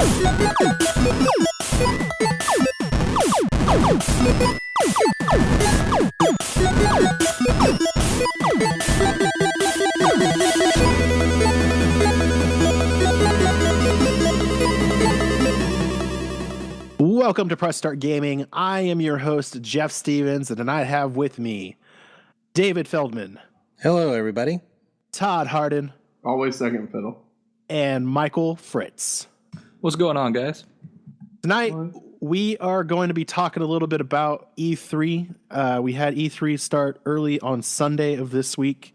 Welcome to Press Start Gaming. I am your host, Geoff Stevens, and tonight I have with me David Feldman. Hello, everybody. Todd Harden. Always second fiddle. And Michael Fritz. What's going on, guys? Tonight, we are going to be talking a little bit about E3. We had E3 start early on Sunday of this week,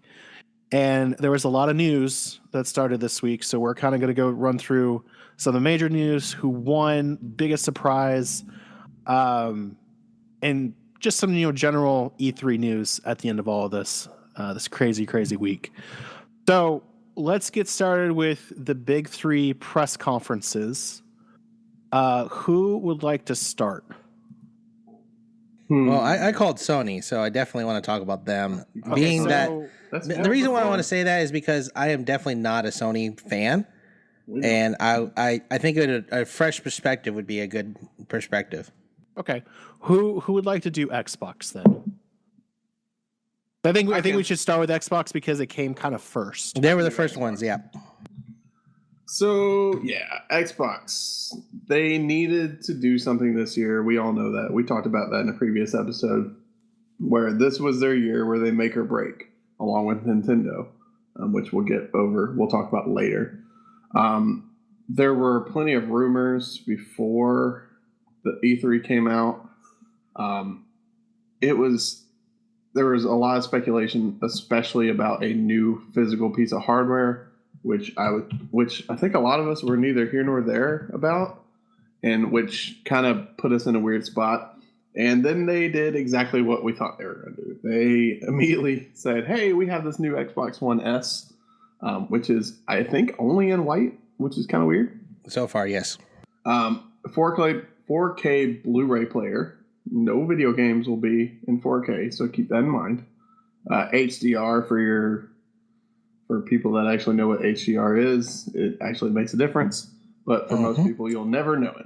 and there was a lot of news that started this week, so we're kind of going to go run through some of the major news, who won, biggest surprise, and just some general E3 news at the end of all of this crazy week. So let's get started with the big three press conferences. Who would like to start? Well, I called Sony, so I definitely want to talk about them. Okay, The reason why I want to say that is because I am definitely not a Sony fan. And I think a fresh perspective would be a good perspective. Okay, who would like to do Xbox then? I think we should start with Xbox because it came kind of first. They were the first ones, yeah. So yeah, Xbox. They needed to do something this year. We all know that. We talked about that in a previous episode, where this was their year where they make or break, along with Nintendo, which we'll talk about later. There were plenty of rumors before the E3 came out. There was a lot of speculation, especially about a new physical piece of hardware, which I think a lot of us were neither here nor there about, and which kind of put us in a weird spot. And then they did exactly what we thought they were going to do. They immediately said, "Hey, we have this new Xbox One S." Which is, I think, only in white, which is kind of weird. So far, yes. 4K Blu-ray player. No video games will be in 4K, so keep that in mind. HDR for people that actually know what HDR is. It actually makes a difference, but for most people, you'll never know it.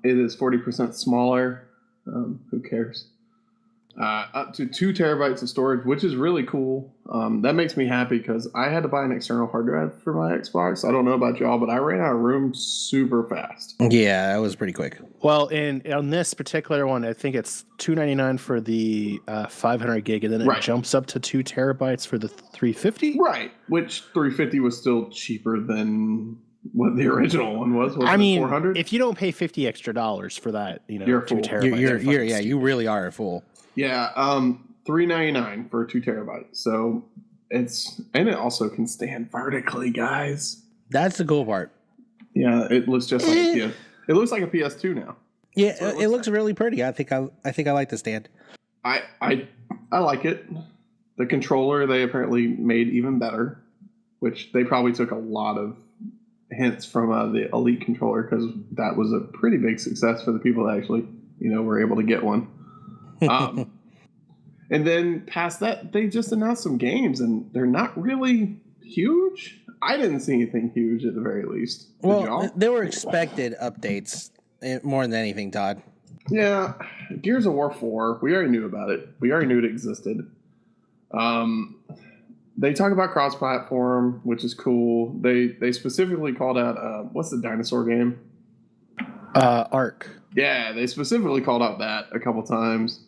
It is 40% smaller. Who cares? Up to 2 terabytes of storage, which is really cool. That makes me happy because I had to buy an external hard drive for my Xbox. I don't know about y'all, but I ran out of room super fast. Yeah, that was pretty quick. Well, on this particular one, I think it's $299 for the 500 gig, and then it jumps up to 2 terabytes for the 350. Right, which 350 was still cheaper than what the original one was. I mean, 400? If you don't pay $50 extra for that, you're a 2 fool. terabytes. You really are a fool. Yeah, $399 for 2 terabytes. So it also can stand vertically, guys. That's the cool part. Yeah, it looks just like a PS. It looks like a PS2 now. Yeah, it looks really pretty. I think I like the stand. I like it. The controller they apparently made even better, which they probably took a lot of hints from the Elite controller, because that was a pretty big success for the people that actually were able to get one. And then past that, they just announced some games, and they're not really huge. I didn't see anything huge at the very least. Did y'all? There were expected updates more than anything, Todd. Yeah, Gears of War 4, we already knew about it. We already knew it existed. They talk about cross-platform, which is cool. They specifically called out, what's the dinosaur game? Ark. Yeah, they specifically called out that a couple times.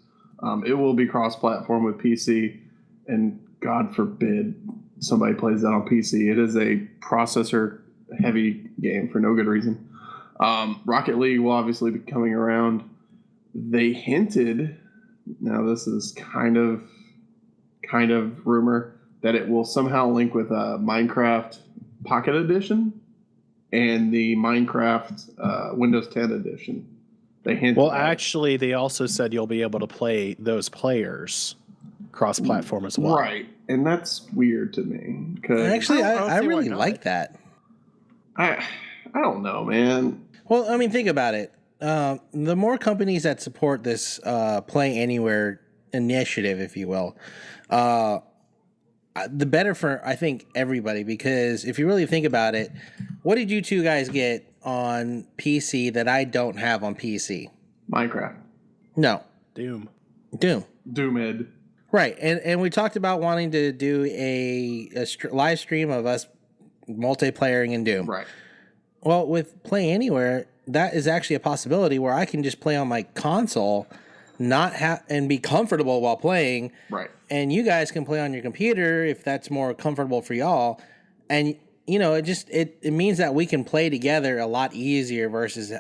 It will be cross-platform with PC, and God forbid somebody plays that on PC. It is a processor-heavy game for no good reason. Rocket League will obviously be coming around. They hinted, now this is kind of rumor, that it will somehow link with Minecraft Pocket Edition and the Minecraft Windows 10 edition. They hinted. Well, actually, they also said you'll be able to play those players cross-platform as well. Right, and that's weird to me. Actually, I really like that. I don't know, man. Well, I mean, think about it. The more companies that support this Play Anywhere initiative, if you will, the better for, I think, everybody. Because if you really think about it, what did you two guys get on PC that I don't have on PC? Minecraft. No. Doom. Doomid. Right. And we talked about wanting to do a live stream of us multiplayering in Doom. Right. Well, with Play Anywhere, that is actually a possibility where I can just play on my console, and be comfortable while playing. Right. And you guys can play on your computer if that's more comfortable for y'all. And it means that we can play together a lot easier versus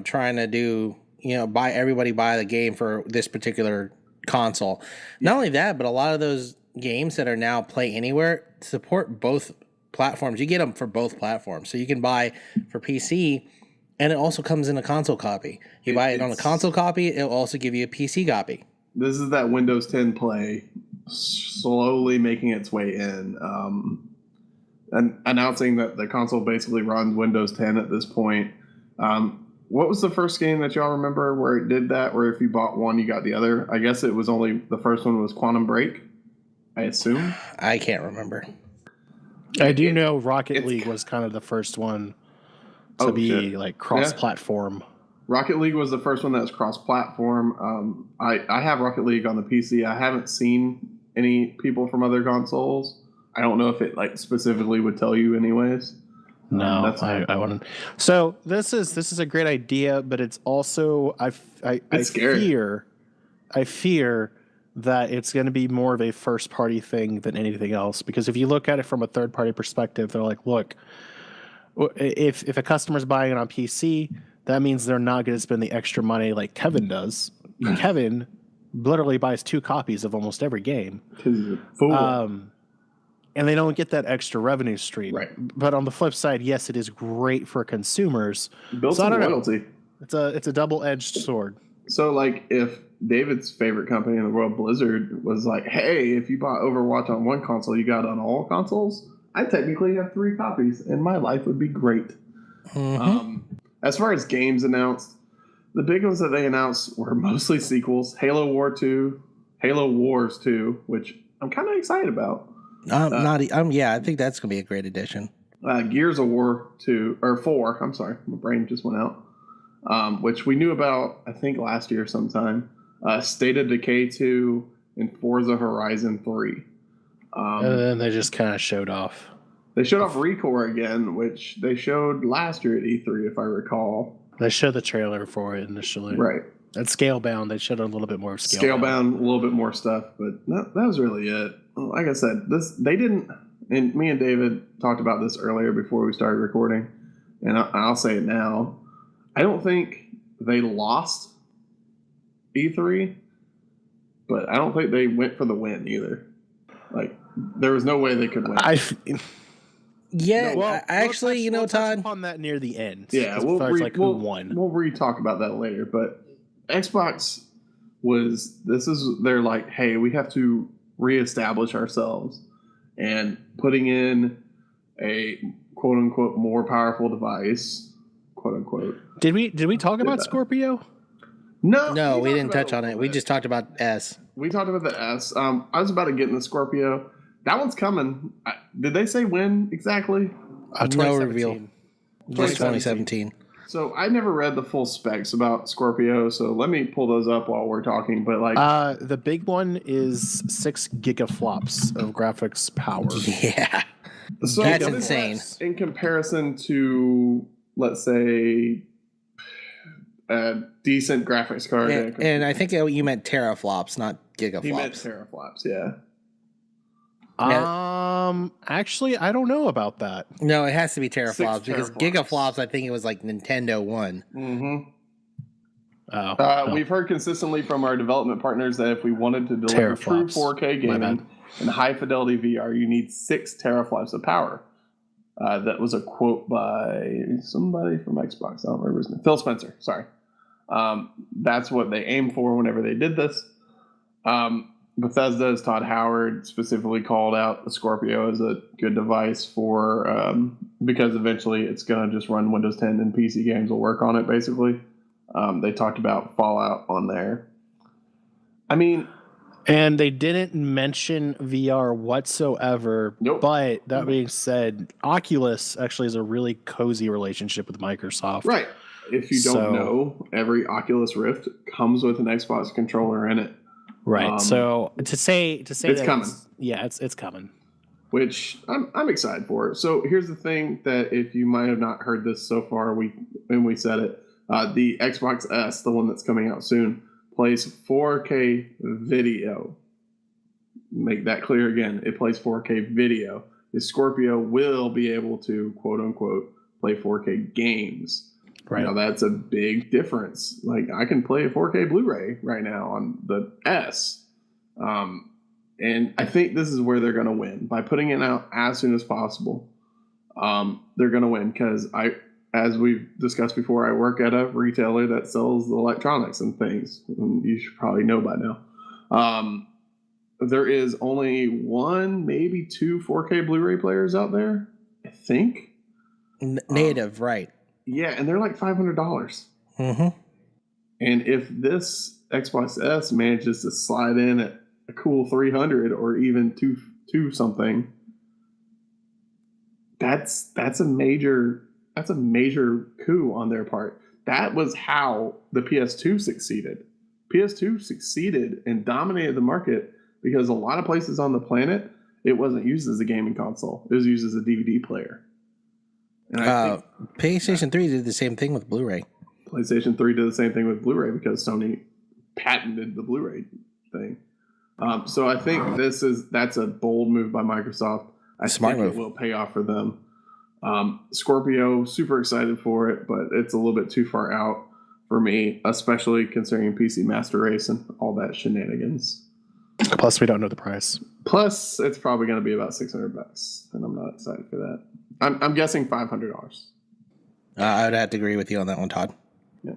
trying to do everybody buy the game for this particular console. Not only that, but a lot of those games that are now Play Anywhere support both platforms. You get them for both platforms, so you can buy for PC, and it also comes in a console copy. You buy it on a console copy, it'll also give you a PC copy. This is that Windows 10 Play slowly making its way in, and announcing that the console basically runs Windows 10 at this point. What was the first game that y'all remember where it did that, where if you bought one, you got the other? I guess it was only the first one was Quantum Break, I assume. I can't remember. I do know Rocket League was kind of the first one to be like cross-platform. Rocket League was the first one that was cross-platform. I have Rocket League on the PC. I haven't seen any people from other consoles. I don't know if it like specifically would tell you anyways. No, I wouldn't. So this is a great idea, but it's also It's scary. I fear that it's going to be more of a first party thing than anything else. Because if you look at it from a third party perspective, they're like, look, if a customer's buying it on PC, that means they're not going to spend the extra money like Kevin does. Kevin literally buys 2 copies of almost every game. And they don't get that extra revenue stream. Right. But on the flip side, yes, it is great for consumers. Build some loyalty. It's a double-edged sword. So, like, if David's favorite company in the world, Blizzard, was like, hey, if you bought Overwatch on one console, you got it on all consoles, I technically have 3 copies, and my life would be great. Mm-hmm. As far as games announced, the big ones that they announced were mostly sequels. Halo Wars 2, which I'm kind of excited about. I think that's gonna be a great addition. Gears of War 2 or 4. I'm sorry, my brain just went out. Which we knew about, I think, last year sometime. State of Decay 2 and Forza Horizon 3. And then they just kind of showed off. They showed off ReCore again, which they showed last year at E3, if I recall. They showed the trailer for it initially. Right. At Scalebound, they showed a little bit more of Scalebound, a little bit more stuff, but that was really it. Like I said, they didn't, and me and David talked about this earlier before we started recording, and I'll say it now. I don't think they lost E3, but I don't think they went for the win either. Like, there was no way they could win. Actually, Todd, Todd, upon that near the end. Yeah, who won. We'll re-talk about that later. But Xbox they're like, hey, we have to reestablish ourselves, and putting in a quote unquote more powerful device, quote unquote. Did we talk about Scorpio? No, we didn't touch on it. We just talked about S. We talked about the S. I was about to get in the Scorpio. That one's coming. Did they say when exactly? No reveal. Just 2017. So I never read the full specs about Scorpio, so let me pull those up while we're talking. But like, the big one is 6 gigaflops of graphics power. Yeah, so that's insane. In comparison to, let's say, a decent graphics card, and I think you meant teraflops, not gigaflops. He meant teraflops, yeah. Actually, I don't know about that. No, it has to be teraflops because gigaflops, I think it was like Nintendo 1. Mm-hmm. We've heard consistently from our development partners that if we wanted to deliver true 4K gaming and high fidelity VR, you need 6 teraflops of power. That was a quote by somebody from Xbox. I don't remember his name. Phil Spencer. Sorry. That's what they aimed for whenever they did this. Bethesda's Todd Howard specifically called out the Scorpio as a good device for because eventually it's going to just run Windows 10 and PC games will work on it, basically. They talked about Fallout on there. I mean, And they didn't mention VR whatsoever. Nope. But that being said, Oculus actually has a really cozy relationship with Microsoft. Right. If you don't know, every Oculus Rift comes with an Xbox controller in it. Right. So to say it's that coming. It's coming. Which I'm excited for. So here's the thing that if you might have not heard this so far, when we said it, the Xbox S, the one that's coming out soon, plays 4K video. Make that clear again. It plays 4K video. The Scorpio will be able to, quote unquote, play 4K games. Right. Now that's a big difference. Like I can play a 4K Blu-ray right now on the S. And I think this is where they're going to win by putting it out as soon as possible. They're going to win because as we've discussed before, I work at a retailer that sells electronics and things. And you should probably know by now. There is only one, maybe two 4K Blu-ray players out there, I think. Native, right. Yeah, and they're like $500. Mm-hmm. And if this Xbox S manages to slide in at a cool 300 or even two something, that's a major coup on their part. That was how the PS2 succeeded. PS2 succeeded and dominated the market because a lot of places on the planet it wasn't used as a gaming console. It was used as a DVD player. And I think PlayStation 3 did the same thing with Blu-ray. PlayStation 3 did the same thing with Blu-ray because Sony patented the Blu-ray thing. So I think that's a bold move by Microsoft. I think it will pay off for them. Scorpio, super excited for it, but it's a little bit too far out for me, especially considering PC Master Race and all that shenanigans. Plus, we don't know the price. Plus, it's probably going to be about $600, and I'm not excited for that. I'm guessing $500. I would have to agree with you on that one, Todd.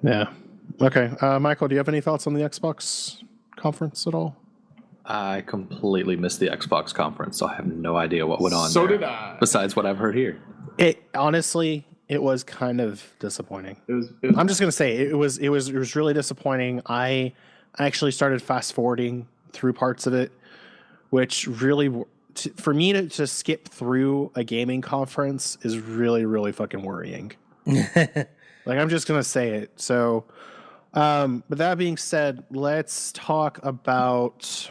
Yeah. Okay. Michael, do you have any thoughts on the Xbox conference at all? I completely missed the Xbox conference, so I have no idea what went on. So there, did I. Besides what I've heard here. It honestly, it was kind of disappointing. It was I'm just gonna say it was really disappointing. I actually started fast forwarding through parts of it, which really for me to skip through a gaming conference is really, really fucking worrying. Like I'm just gonna say it. So, but that being said, let's talk about.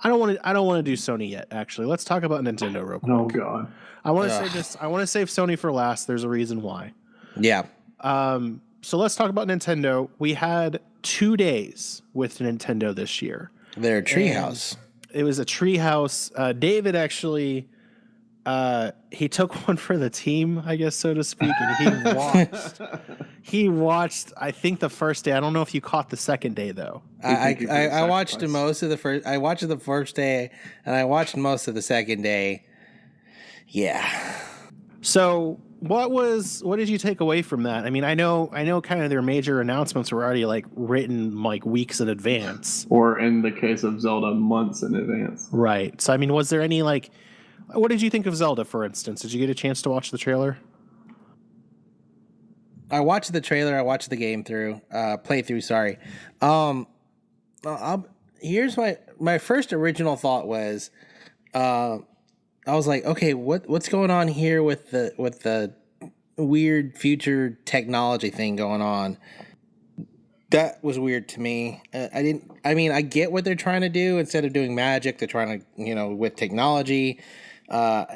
I don't want to do Sony yet. Actually, let's talk about Nintendo real quick. Oh God. I want to save Sony for last. There's a reason why. Yeah. So let's talk about Nintendo. We had 2 days with Nintendo this year. Their treehouse. It was a treehouse. David actually, he took one for the team, I guess, so to speak, and he watched. I think the first day. I don't know if you caught the second day though. I watched most of the first. I watched the first day, and I watched most of the second day. Yeah. So what did you take away from that? I mean, I know kind of their major announcements were already like written like weeks in advance. Or in the case of Zelda, months in advance. Right. So I mean, was there any like what did you think of Zelda, for instance? Did you get a chance to watch the trailer? I watched the trailer, I watched the game playthrough, sorry. Here's my first original thought was I was like, okay, what's going on here with the weird future technology thing going on? That was weird to me. I get what they're trying to do. Instead of doing magic, they're trying to, with technology. There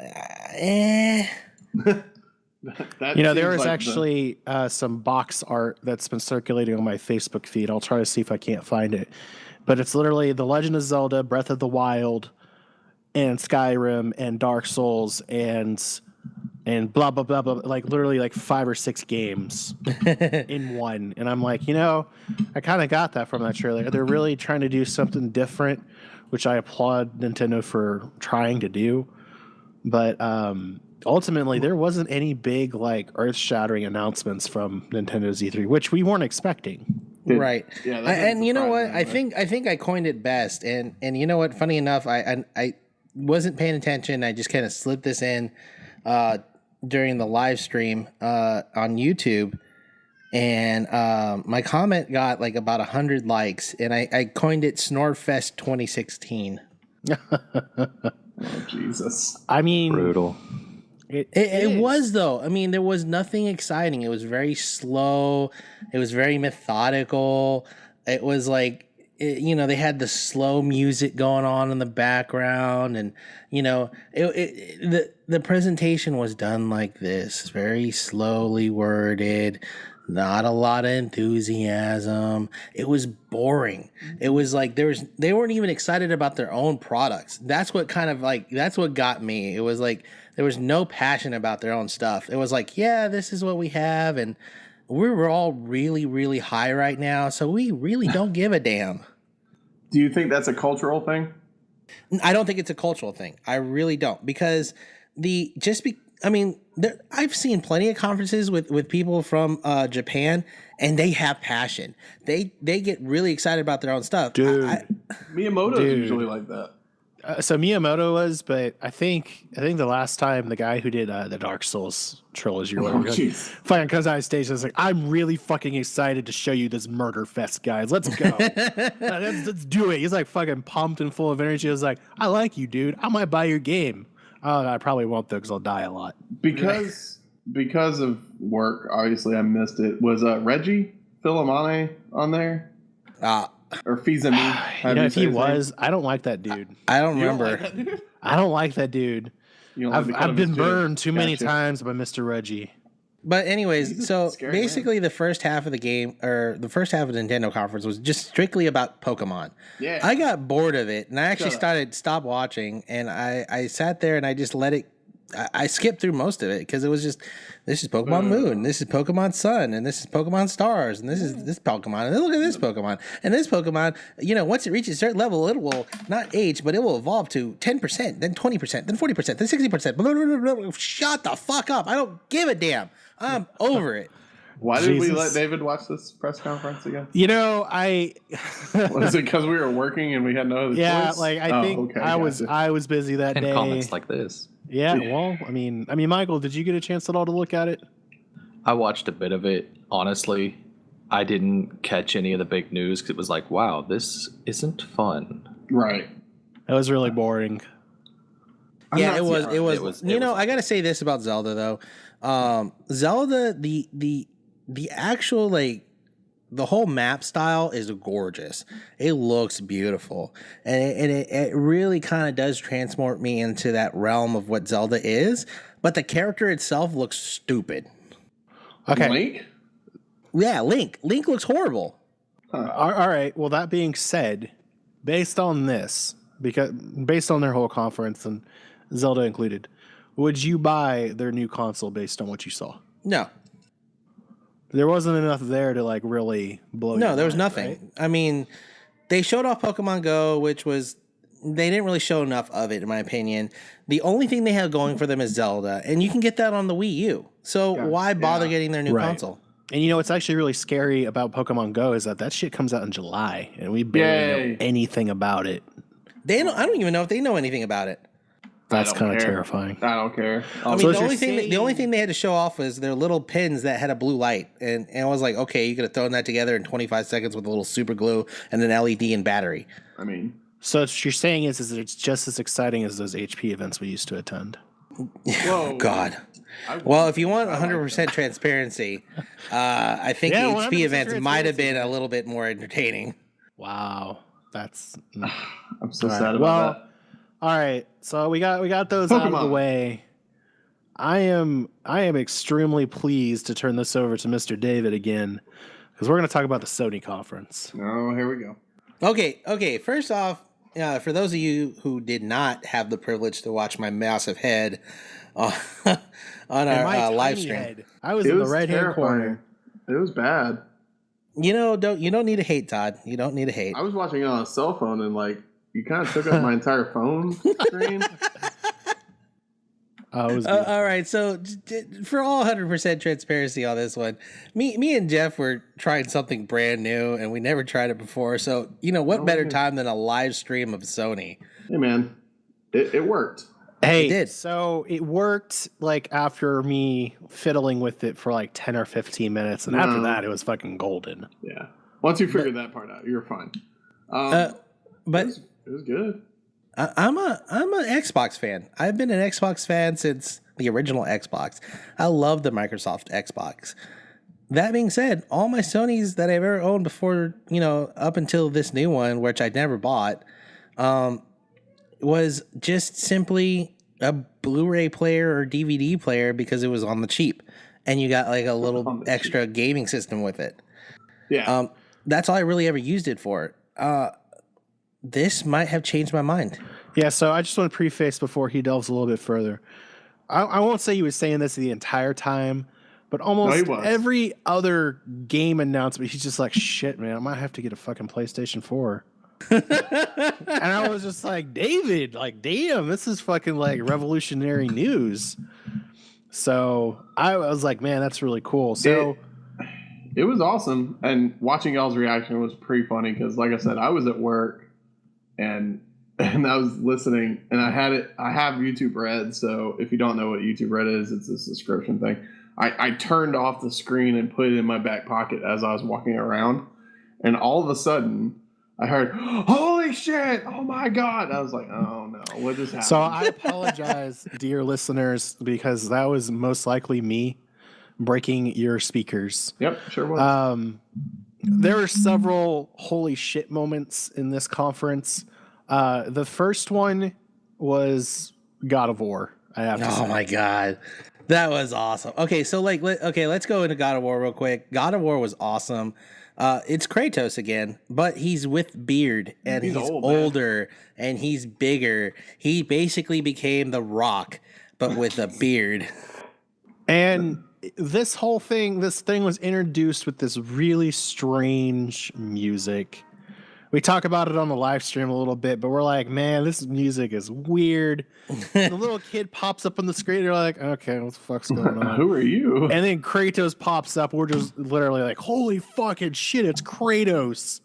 is like actually some box art that's been circulating on my Facebook feed. I'll try to see if I can't find it. But it's literally The Legend of Zelda, Breath of the Wild, and Skyrim, and Dark Souls, and blah, blah, blah, blah. Like literally like 5 or 6 games in one. And I'm like, I kind of got that from that trailer. They're really trying to do something different, which I applaud Nintendo for trying to do. But ultimately, there wasn't any big, like, earth-shattering announcements from Nintendo's E3, which we weren't expecting. Right. Yeah. And you know what? I think I coined it best. And you know what? Funny enough, I wasn't paying attention. I just kind of slipped this in during the live stream on YouTube. And my comment got like about 100 likes, and I coined it Snorfest 2016. Oh, Jesus. I mean, Brutal. It was, though. I mean, there was nothing exciting. It was very slow. It was very methodical. It was like, they had the slow music going on in the background, and the presentation was done like this, very slowly worded. Not a lot of enthusiasm. It was boring. It was like they weren't even excited about their own products. That's what got me. It was like there was no passion about their own stuff. It was like, yeah, this is what we have, and we're all really, really high right now, so we really don't give a damn. Do you think that's a cultural thing? I don't think it's a cultural thing. I really don't, because I've seen plenty of conferences with people from Japan, and they have passion. They get really excited about their own stuff. Dude. Miyamoto's usually like that. So Miyamoto was, but I think the last time the guy who did the Dark Souls trilogy or whatever, fucking comes out on stage and is like, I'm really fucking excited to show you this murder fest, guys. Let's go. let's do it. He's like fucking pumped and full of energy. I was like, I like you, dude. I might buy your game. Oh, I probably won't though, because I'll die a lot. Because of work, obviously I missed it. Was Reggie Philemane on there? Or Fizami? If he was, I don't like that dude. I don't remember. I don't like that dude. I've been burned too many times by Mr. Reggie. But anyways, so basically man. the first half of the game, or the first half of the Nintendo conference, was just strictly about Pokemon. Yeah. I got bored of it, and I actually stopped watching, and I sat there and I just let it. I skipped through most of it because it was just, this is Pokemon Moon, this is Pokemon Sun, and this is Pokemon Stars, and this is this Pokemon, and then look at this Pokemon, and this Pokemon, once it reaches a certain level, it will not age, but it will evolve to 10%, then 20%, then 40%, then 60%. Blah, blah, blah, blah. Shut the fuck up. I don't give a damn. I'm over it. Why did we let David watch this press conference again? Was it because we were working and we had no other choice? Yeah, like I think I was busy that day. Comments like this. Yeah, well, I mean, Michael, did you get a chance at all to look at it? I watched a bit of it. Honestly, I didn't catch any of the big news because it was like, wow, this isn't fun. Right. It was really boring. Yeah, it was. I got to say this about Zelda though. Zelda, the actual the whole map style is gorgeous. It looks beautiful, and it really kind of does transport me into that realm of what Zelda is. But the character itself looks stupid. Okay. Link? Yeah, Link. Link looks horrible. Huh. All right. Well, that being said, based on their whole conference and Zelda included, would you buy their new console based on what you saw? No. There wasn't enough there to really blow. No, there was mind, nothing. Right? I mean, they showed off Pokemon Go, which was, they didn't really show enough of it, in my opinion. The only thing they have going for them is Zelda, and you can get that on the Wii U. So why bother getting their new console? And what's actually really scary about Pokemon Go is that shit comes out in July, and we barely know anything about it. I don't even know if they know anything about it. That's kind of terrifying. I don't care. I mean, the only thing they had to show off was their little pins that had a blue light, and I was like, okay, you could have thrown that together in 25 seconds with a little super glue and an LED and battery. I mean, so what you're saying is it's just as exciting as those HP events we used to attend. Whoa, God. Well, if you want 100% transparency, I think HP events might have been a little bit more entertaining. Wow, that's. I'm so sad about that. All right, so we got those out of the way. I am extremely pleased to turn this over to Mr. David again, because we're going to talk about the Sony conference. Oh, here we go. Okay. First off, for those of you who did not have the privilege to watch my massive head on our live stream, head. I was in the right-hand corner. It was bad. You don't need to hate, Todd. You don't need to hate. I was watching it on a cell phone and you kind of took up my entire phone screen. All right, so for all 100% transparency on this one, me and Geoff were trying something brand new, and we never tried it before. So what better time than a live stream of Sony? Hey man, it worked. Hey, It did. so it worked like after me fiddling with it for like 10 or 15 minutes. And after No. that, it was fucking golden. Yeah. Once you figure that part out, you're fine. But it was good. I'm an Xbox fan. I've been an Xbox fan since the original Xbox. I love the Microsoft Xbox. That being said, all my Sonys that I've ever owned before, up until this new one, which I never bought, was just simply a Blu-ray player or DVD player because it was on the cheap, and you got like a little extra gaming system with it. Yeah. That's all I really ever used it for. This might have changed my mind. Yeah, so I just want to preface before he delves a little bit further. I won't say he was saying this the entire time, but almost every other game announcement, he's just like, shit, man, I might have to get a fucking PlayStation 4. And I was just like, David, like, damn, this is fucking like revolutionary news. So I was like, man, that's really cool. So it was awesome. And watching y'all's reaction was pretty funny because, like I said, I was at work and I was listening, and I have YouTube Red. So if you don't know what YouTube Red is, it's a subscription thing. I turned off the screen and put it in my back pocket as I was walking around, and all of a sudden I heard, "Holy shit! Oh my god!" I was like, "Oh no, what just happened?" So I apologize, dear listeners, because that was most likely me breaking your speakers. Yep, sure was. There were several holy shit moments in this conference. The first one was God of War. I have to say. Oh my god, that was awesome. Okay, so let's go into God of War real quick. God of War was awesome. It's Kratos again, but he's with beard and he's older and he's bigger. He basically became The Rock, but with a beard. And this thing was introduced with this really strange music. We talk about it on the live stream a little bit, but we're like, man, this music is weird. The little kid pops up on the screen. You're like, okay, what the fuck's going on? Who are you? And then Kratos pops up. We're just literally like, holy fucking shit, it's Kratos.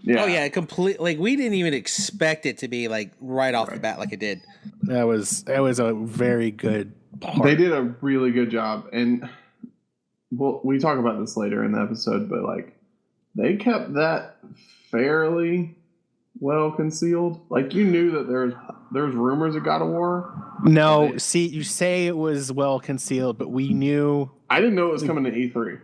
Yeah. Oh yeah, complete. Like we didn't even expect it to be like right off the bat like it did. That was a very good part. They did a really good job, and we talk about this later in the episode, but like they kept that fairly well concealed. Like you knew that there's rumors of God of War. No, see, you say it was well concealed, but we knew. I didn't know it was coming to E3.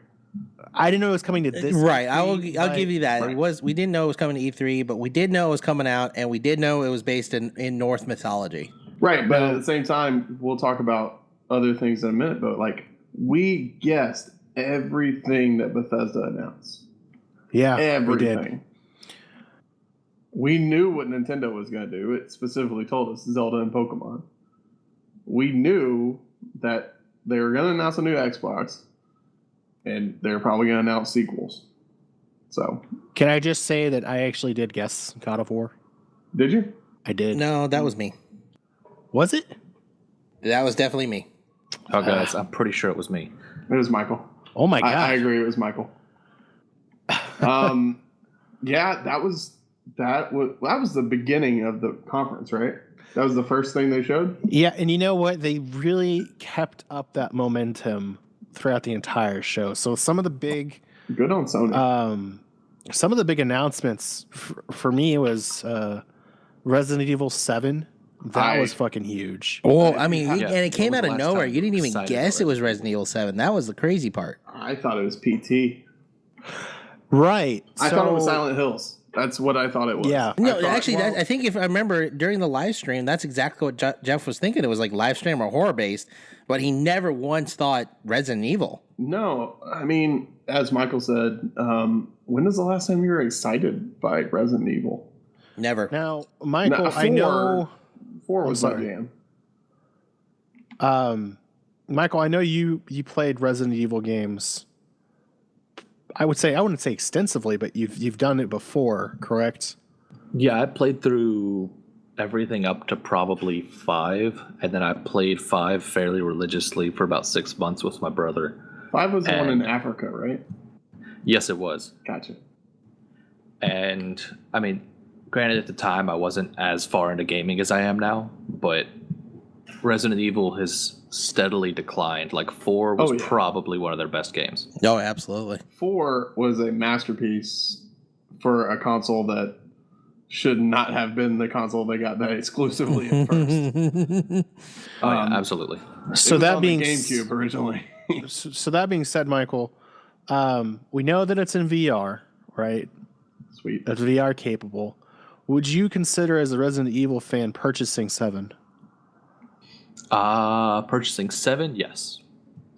I didn't know it was coming to this. Right, E3, I'll give you that. Right. It was. We didn't know it was coming to E3, but we did know it was coming out, and we did know it was based in Norse mythology. Right, but at the same time, we'll talk about other things in a minute. But like we guessed everything that Bethesda announced. Yeah, everything. we did. We knew what Nintendo was going to do. It specifically told us Zelda and Pokemon. We knew that they were going to announce a new Xbox, and they're probably going to announce sequels. So, can I just say that I actually did guess God of War? Did you? I did. No, that was me. Was it? That was definitely me. Oh, guys, I'm pretty sure it was me. It was Michael. Oh my god! I agree. It was Michael. Yeah, that was the beginning of the conference, right? That was the first thing they showed. Yeah, and you know what? They really kept up that momentum throughout the entire show. So some of the big, good on Sony. Some of the big announcements for me was Resident Evil 7. That was fucking huge. Well, I mean, Yeah, and it came out of nowhere. You didn't even excited guess for it was Resident Evil 7. That was the crazy part. I thought it was PT. Right. I thought it was Silent Hills. That's what I thought it was. Yeah. No, I thought, actually, I think if I remember during the live stream, that's exactly what Geoff was thinking. It was like live stream or horror based, but he never once thought Resident Evil. No, I mean, as Michael said, when was the last time you were excited by Resident Evil? Never. Now, Michael, No, I know. 4 was my sorry. jam. Michael, I know you played Resident Evil games. I wouldn't say extensively, but you've done it before, correct? Yeah, I played through everything up to probably 5, and then I played 5 fairly religiously for about 6 months with my brother. 5 was the one in Africa, right? Yes, it was. Gotcha. And I mean, granted, at the time I wasn't as far into gaming as I am now, but Resident Evil has steadily declined. Like 4 was probably one of their best games. Oh, absolutely. 4 was a masterpiece for a console that should not have been the console they got that exclusively at first. Absolutely. So that being the GameCube originally. So that being said, Michael, we know that it's in VR, right? Sweet. It's VR capable. Would you consider, as a Resident Evil fan, purchasing 7? Purchasing 7, yes.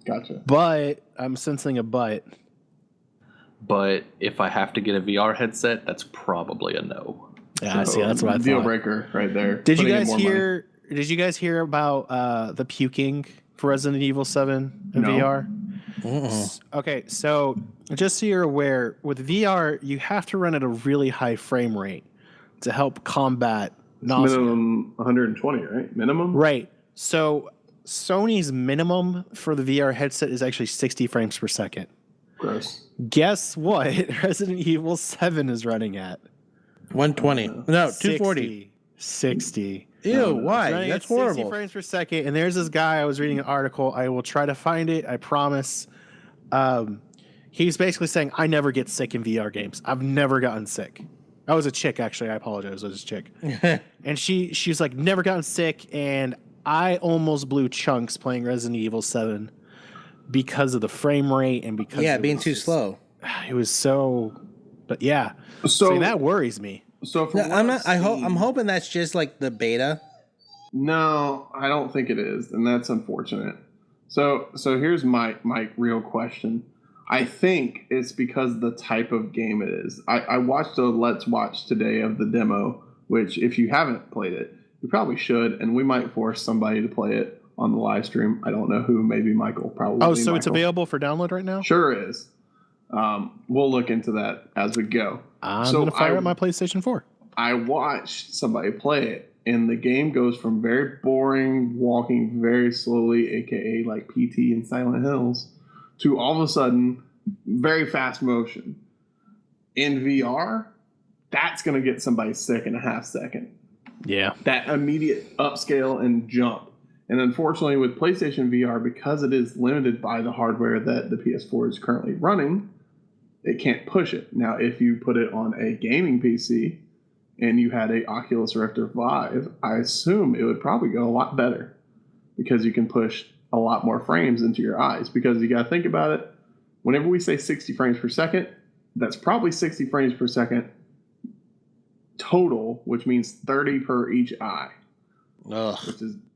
Gotcha. But I'm sensing a but. But if I have to get a VR headset, that's probably a no. Yeah, I see. That's what I thought. Deal breaker right there. Did you guys hear? Did you guys hear about the puking for Resident Evil 7 in VR? Okay, so just so you're aware, with VR, you have to run at a really high frame rate to help combat nausea. Minimum 120, right? Minimum? Right. So Sony's minimum for the VR headset is actually 60 frames per second. Gross. Guess what Resident Evil 7 is running at? 120. No, 240. 60. Ew, why? Running That's at 60 horrible. frames per second. And there's this guy, I was reading an article. I will try to find it. I promise. He's basically saying, I never get sick in VR games. I've never gotten sick. I was a chick, actually. I apologize. I was a chick. And she's like, never gotten sick. And I almost blew chunks playing Resident Evil 7 because of the frame rate and because being too slow. It was so, but yeah. So that worries me. So No, I'm hoping that's just like the beta. No, I don't think it is, and that's unfortunate. So here's my real question. I think it's because the type of game it is. I watched a Let's Watch today of the demo, which if you haven't played it, you probably should, and we might force somebody to play it on the live stream. I don't know who, maybe Michael, probably. Oh, so Michael. It's available for download right now? Sure is. We'll look into that as we go. I'm going to fire up my PlayStation 4. I watched somebody play it, and the game goes from very boring, walking very slowly, aka like PT in Silent Hills, to all of a sudden very fast motion. In VR, that's going to get somebody sick in a half second. Yeah. That immediate upscale and jump. And unfortunately, with PlayStation VR, because it is limited by the hardware that the PS4 is currently running, it can't push it. Now, if you put it on a gaming PC and you had a Oculus Rift or Vive, I assume it would probably go a lot better because you can push a lot more frames into your eyes. Because you got to think about it. Whenever we say 60 frames per second, that's probably 60 frames per second total, which means 30 per each eye. Ugh.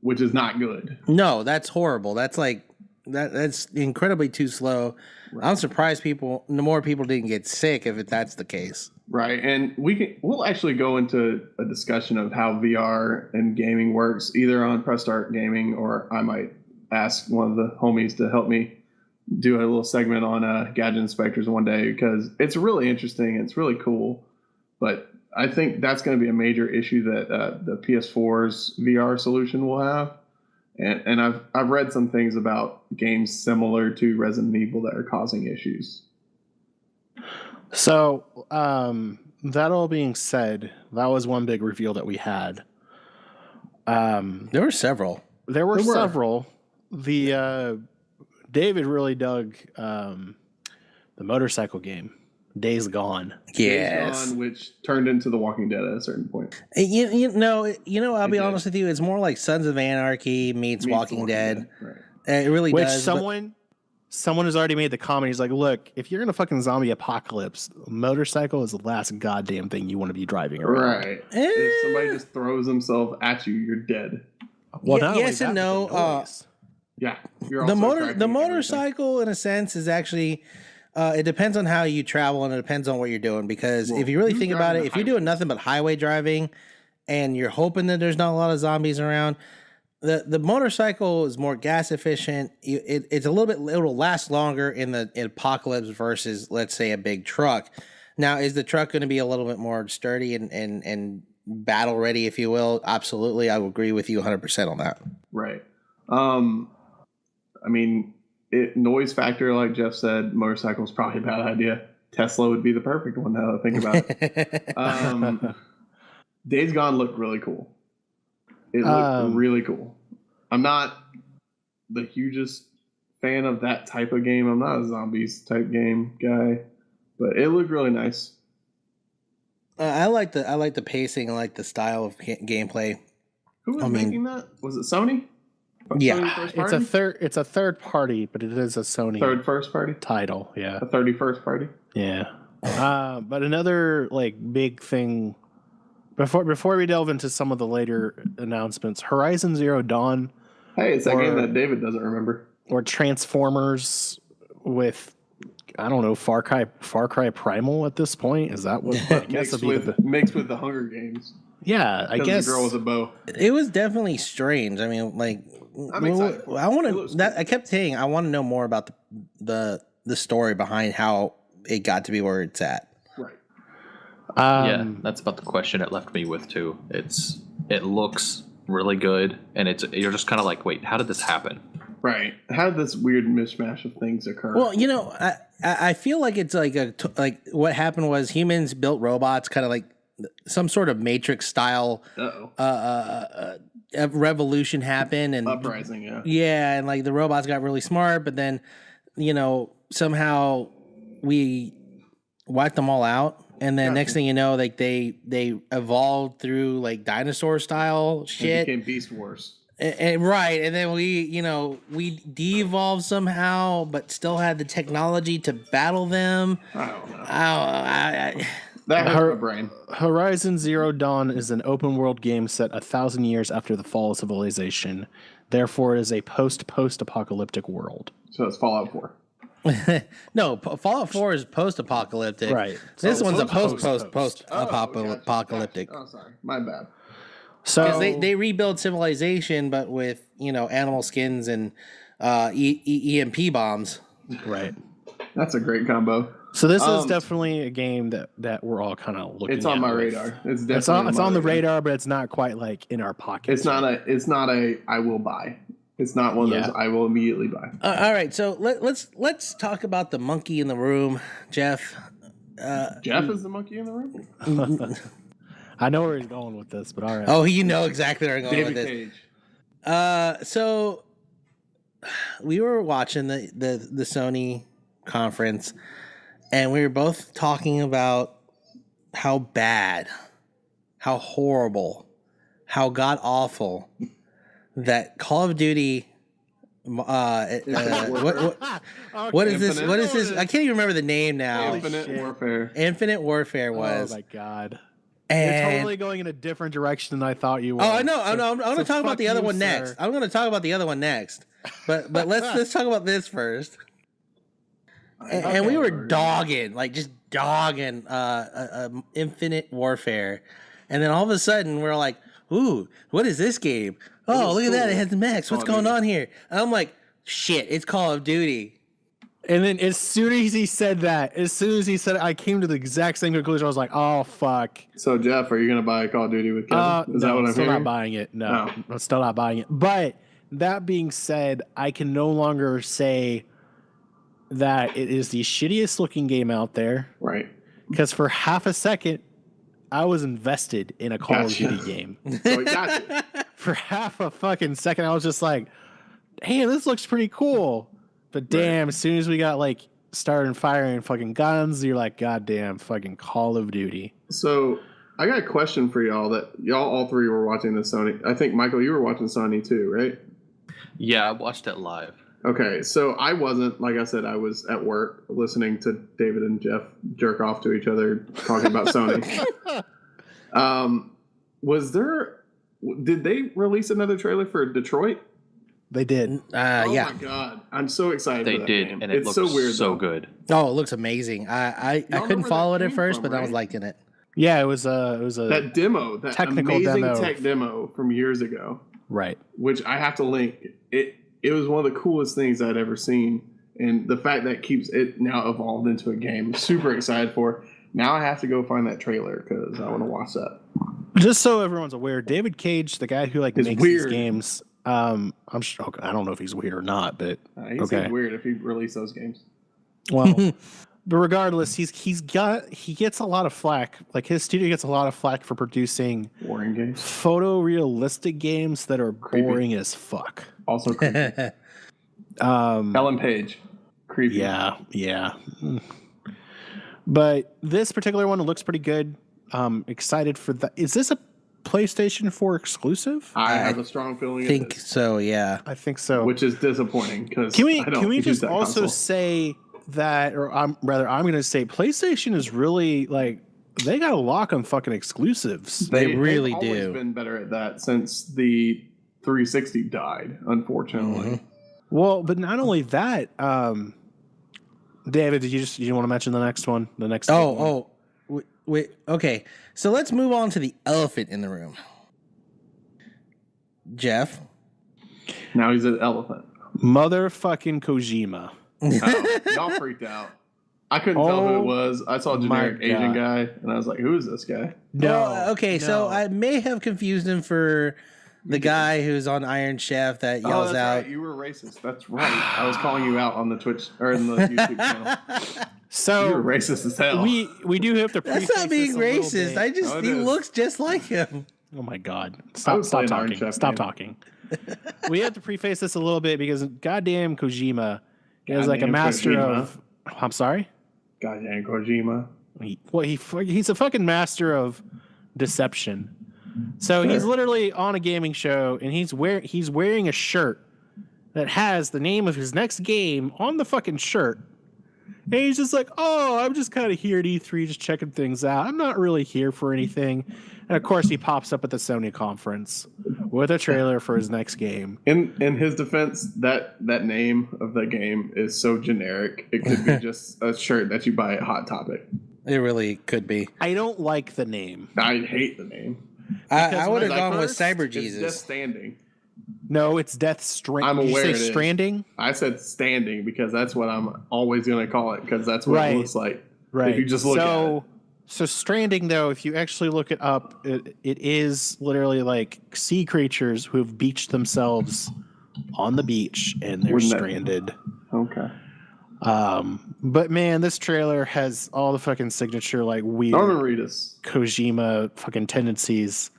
Which is not good. No, that's horrible. That's like that's incredibly too slow. Right. I'm surprised more people didn't get sick if that's the case. Right, and we'll actually go into a discussion of how VR and gaming works, either on Press Start Gaming, or I might ask one of the homies to help me do a little segment on Gadget Inspectors one day, because it's really interesting. It's really cool, but I think that's going to be a major issue that the PS4's VR solution will have. And I've read some things about games similar to Resident Evil that are causing issues. So that all being said, that was one big reveal that we had. There were several. There were several. The David really dug the motorcycle game, Days Gone. Yes. Days Gone, which turned into The Walking Dead at a certain point. You know, I'll be honest with you. It's more like Sons of Anarchy meets Walking Dead. Right. It really Which does. Someone has already made the comment. He's like, look, if you're in a fucking zombie apocalypse, a motorcycle is the last goddamn thing you want to be driving around. Right. If somebody just throws himself at you, you're dead. Well, yes and no. Yeah. You're The motorcycle, in a sense, is actually... it depends on how you travel, and it depends on what you're doing. Because if you really think about it, if you're doing nothing but highway driving and you're hoping that there's not a lot of zombies around, the motorcycle is more gas efficient. It's a little bit, it'll last longer in the apocalypse versus, let's say, a big truck. Now, is the truck going to be a little bit more sturdy and battle ready, if you will? Absolutely. I would agree with you 100% on that. Right. I mean, noise factor, like Geoff said, motorcycle is probably a bad idea. Tesla would be the perfect one now that I think about it. Days Gone looked really cool. It looked really cool. I'm not the hugest fan of that type of game. I'm not a zombies type game guy, but it looked really nice. I like the pacing. I like the style of gameplay. Who was making that? Was it Sony? Yeah. Sony first party? It's a third party, but it is a Sony third first party title. Yeah, a 31st party. Yeah. But another like big thing before we delve into some of the later announcements, Horizon Zero Dawn. Hey, it's that game that David doesn't remember. Or Transformers with, I don't know, Far Cry Primal at this point. Is that what? I guess mixed with the Hunger Games. Yeah, I guess. The girl with a bow. It was definitely strange. I mean, like, I'm excited. I want to. I kept saying I want to know more about the story behind how it got to be where it's at. Right. Yeah, that's about the question it left me with too. It looks really good, and you're just kind of like, wait, how did this happen? Right. How did this weird mishmash of things occur? Well, I feel like it's like what happened was humans built robots, kind of like some sort of Matrix style. Revolution happened and uprising. And like the robots got really smart, but then somehow we wiped them all out. And then next thing you know, like they evolved through like dinosaur style shit. It became Beast Wars. Right, and then we de-evolved somehow, but still had the technology to battle them. I don't know. That hurt my brain. Horizon Zero Dawn is an open world game set 1,000 years after the fall of civilization. Therefore, it is a post-apocalyptic world. So it's Fallout 4. No, Fallout 4 is post-apocalyptic. Right. This one's a post-apocalyptic. Oh, sorry, my bad. So because they rebuild civilization, but with animal skins and EMP bombs. Right. That's a great combo. So this is definitely a game that we're all kind of looking. It's on my radar. It's definitely it's on the radar, but it's not quite like in our pocket. It's not a I will buy. It's not one of those I will immediately buy. All right, so let's talk about the monkey in the room, Geoff. Jeff is the monkey in the room. I know where he's going with this, but all right. Oh, you know exactly where I'm going David with Cage. this. So we were watching the Sony conference, and we were both talking about how bad, how horrible, how god awful that Call of Duty. What is this? What is this? I can't even remember the name now. Infinite Warfare was. Oh my god. And you're totally going in a different direction than I thought you were. Oh, I know. I'm going to talk about the other one next. I'm going to talk about the other one next. But let's talk about this first. And we were dogging Infinite Warfare. And then all of a sudden we're like, ooh, what is this game? Oh, look at that. It has the mechs. What's going on here? And I'm like, shit, it's Call of Duty. And then as soon as he said that, I came to the exact same conclusion. I was like, oh, fuck. So, Jeff, are you going to buy Call of Duty with Kevin? Is that what I'm still hearing? not buying it. No, I'm still not buying it. But that being said, I can no longer say that it is the shittiest looking game out there. Right. Because for half a second, I was invested in a Call of Duty game. So gotcha. For half a fucking second, I was just like, hey, this looks pretty cool. But damn, as soon as we got like started firing fucking guns, you're like, goddamn, fucking Call of Duty. So I got a question for y'all that y'all all three were watching the Sony. I think Michael, you were watching Sony too, right? Yeah, I watched it live. Okay, so I wasn't. Like I said, I was at work listening to David and Jeff jerk off to each other talking about Sony. Did they release another trailer for Detroit? They did. Oh my god, I'm so excited. They for that did, game. and it looks so weird, so good. Oh, it looks amazing. I couldn't follow it at first, but I was liking it. Yeah, it was a that demo, that technical amazing demo. tech demo from years ago, right? Which I have to link. It was one of the coolest things I'd ever seen, and the fact that keeps it now evolved into a game, I'm super excited for. Now I have to go find that trailer because I want to watch that. Just so everyone's aware, David Cage, the guy who makes weird. these games. I'm sure, I don't know if he's weird or not, but He's weird if he released those games. Well, But regardless, he gets a lot of flack. Like his studio gets a lot of flack for producing Boring games. photorealistic games that are Creepy. boring as fuck. Also creepy. Ellen Page. Creepy. Yeah. But this particular one looks pretty good. Excited for that. Is this a PlayStation 4 exclusive? I have a strong feeling. I think so. Yeah. I think so. Which is disappointing because can we just also say that, or I'm going to say PlayStation is really like they got a lock on fucking exclusives. They really they've do. Always been better at that since the 360 died, unfortunately. Mm-hmm. Well, but not only that, David, did you want to mention the next one? The next. Wait. Okay, so let's move on to the elephant in the room. Geoff. Now he's an elephant. Motherfucking Kojima. Oh, y'all freaked out. I couldn't tell who it was. I saw a generic Asian guy, and I was like, "Who is this guy?" No. So I may have confused him for the guy who's on Iron Chef that yells out. Right. You were racist. That's right. I was calling you out on the Twitch or in the YouTube channel. So you were racist as hell. We do have to. That's not being racist. He looks just like him. Oh my god! Stop talking. Stop talking. We have to preface this a little bit because goddamn Kojima is like a master of. I'm sorry. Goddamn Kojima. He's a fucking master of deception. So he's literally on a gaming show and he's wearing a shirt that has the name of his next game on the fucking shirt. And he's just like, "Oh, I'm just kind of here at E3 just checking things out. I'm not really here for anything." And of course he pops up at the Sony conference with a trailer for his next game. In his defense, that name of the game is so generic. It could be just a shirt that you buy at Hot Topic. It really could be. I don't like the name. I hate the name. I would have gone with Cyber Jesus. It's just standing. No, it's Death Stranding. I'm aware Did you say Stranding? I said standing because that's what I'm always going to call it because that's what it looks like. Right. If you just look at it. So Stranding, though, if you actually look it up, it is literally like sea creatures who have beached themselves on the beach and they're stranded. Okay. But man, this trailer has all the fucking signature like weird Norman Reedus Kojima fucking tendencies.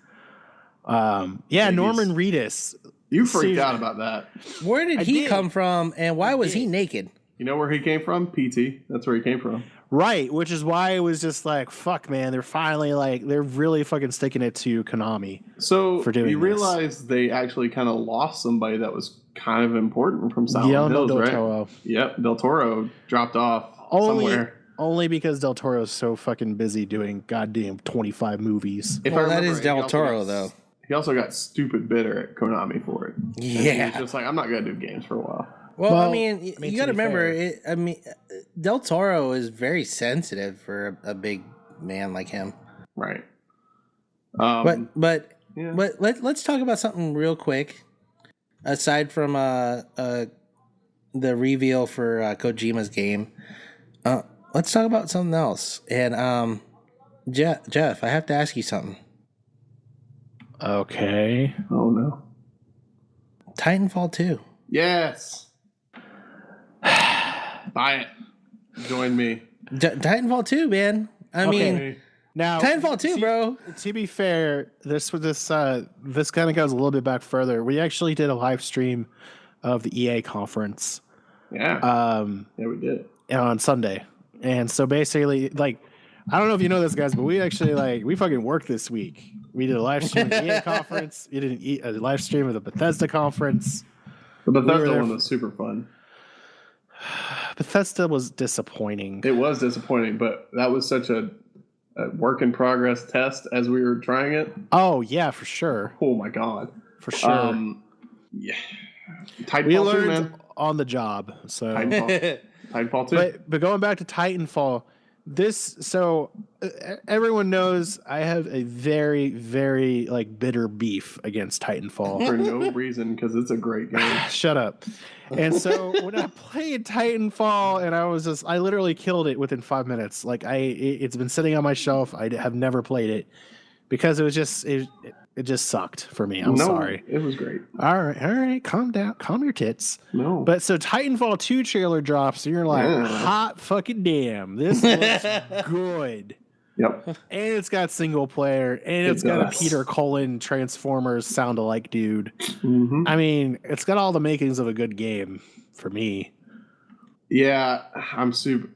Norman Reedus. You freaked out about that. Where did he come from and why was he naked? You know where he came from? PT. That's where he came from. Right, which is why it was just like, fuck, man. They're finally like, they're really fucking sticking it to Konami. So for doing you realize they actually kind of lost somebody that was kind of important from Silent Hills, right? Toro. Yep, Del Toro dropped off somewhere. Only because Del Toro is so fucking busy doing goddamn 25 movies. That is Del Toro, though. He also got stupid bitter at Konami for it. Yeah. He's just like, I'm not going to do games for a while. Well, I mean you got to remember, Del Toro is very sensitive for a big man like him. Right. But let's talk about something real quick. Aside from the reveal for Kojima's game, let's talk about something else. And Geoff, I have to ask you something. Okay. Oh no. Titanfall 2. Yes. Buy it. Join me. Titanfall 2, man. I mean, now Titanfall 2, bro. To be fair, this kind of goes a little bit back further. We actually did a live stream of the EA conference. Yeah. Yeah, we did on Sunday, and so basically, like, I don't know if you know this, guys, but we actually we fucking worked this week. We did a live stream of the EA conference. We did a live stream of the Bethesda conference. The Bethesda one was super fun. Bethesda was disappointing. It was disappointing, but that was such a work in progress test as we were trying it. Oh yeah, for sure. Oh my god, for sure. Yeah, Titanfall we learned 2, man. On the job. So Titanfall 2. But going back to Titanfall, everyone knows I have a very, very bitter beef against Titanfall for no reason because it's a great game. Shut up. And so when I played Titanfall, and I literally killed it within 5 minutes. It's been sitting on my shelf. I have never played it because it was just It just sucked for me. I'm No, sorry. it was great. All right, calm down, calm your tits. No. But so Titanfall 2 trailer drops, and you're like, hot fucking damn, this looks good. Yep. And it's got single player, and it's got a does. Peter Cullen Transformers sound alike dude. Mm-hmm. I mean, it's got all the makings of a good game for me. Yeah,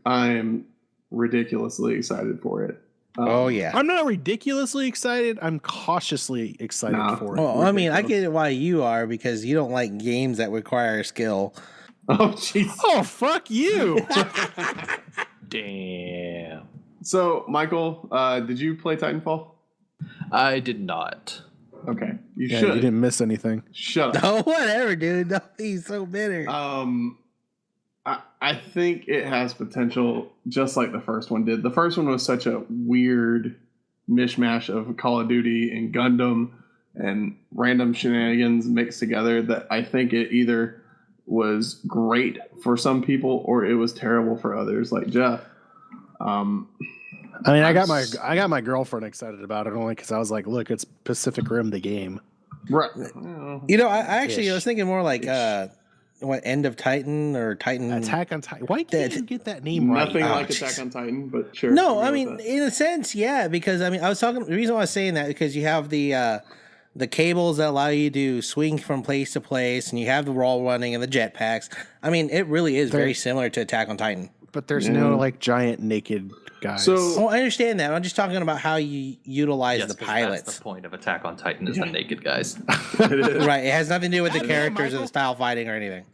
I'm ridiculously excited for it. Oh yeah. I'm not ridiculously excited. I'm cautiously excited for it. Well, I mean, I get why you are, because you don't like games that require skill. Oh, jeez. Oh, fuck you. Damn. So, Michael, did you play Titanfall? I did not. Okay, you Yeah, should. you didn't miss anything. Shut up. Oh, whatever, dude. Don't be so bitter. I think it has potential, just like the first one did. The first one was such a weird mishmash of Call of Duty and Gundam and random shenanigans mixed together that I think it either was great for some people or it was terrible for others, like Geoff. I mean, I got my girlfriend excited about it only because I was like, look, it's Pacific Rim the game. Right. You know, I actually I was thinking more like what, End of Titan or Titan Attack on Titan. Why can't you get that name right? Nothing like geez. Attack on Titan, but sure. No, I mean, in a sense, yeah, because I mean, I was talking. The reason why I was saying that because you have the cables that allow you to swing from place to place, and you have the wall running and the jetpacks. I mean, it really is very similar to Attack on Titan. But there's no like giant naked guys. Oh, I understand that. I'm just talking about how you utilize Yes, the 'cause pilots. That's the point of Attack on Titan is the naked guys. Right. It has nothing to do with the God, characters or Michael. the style fighting or anything.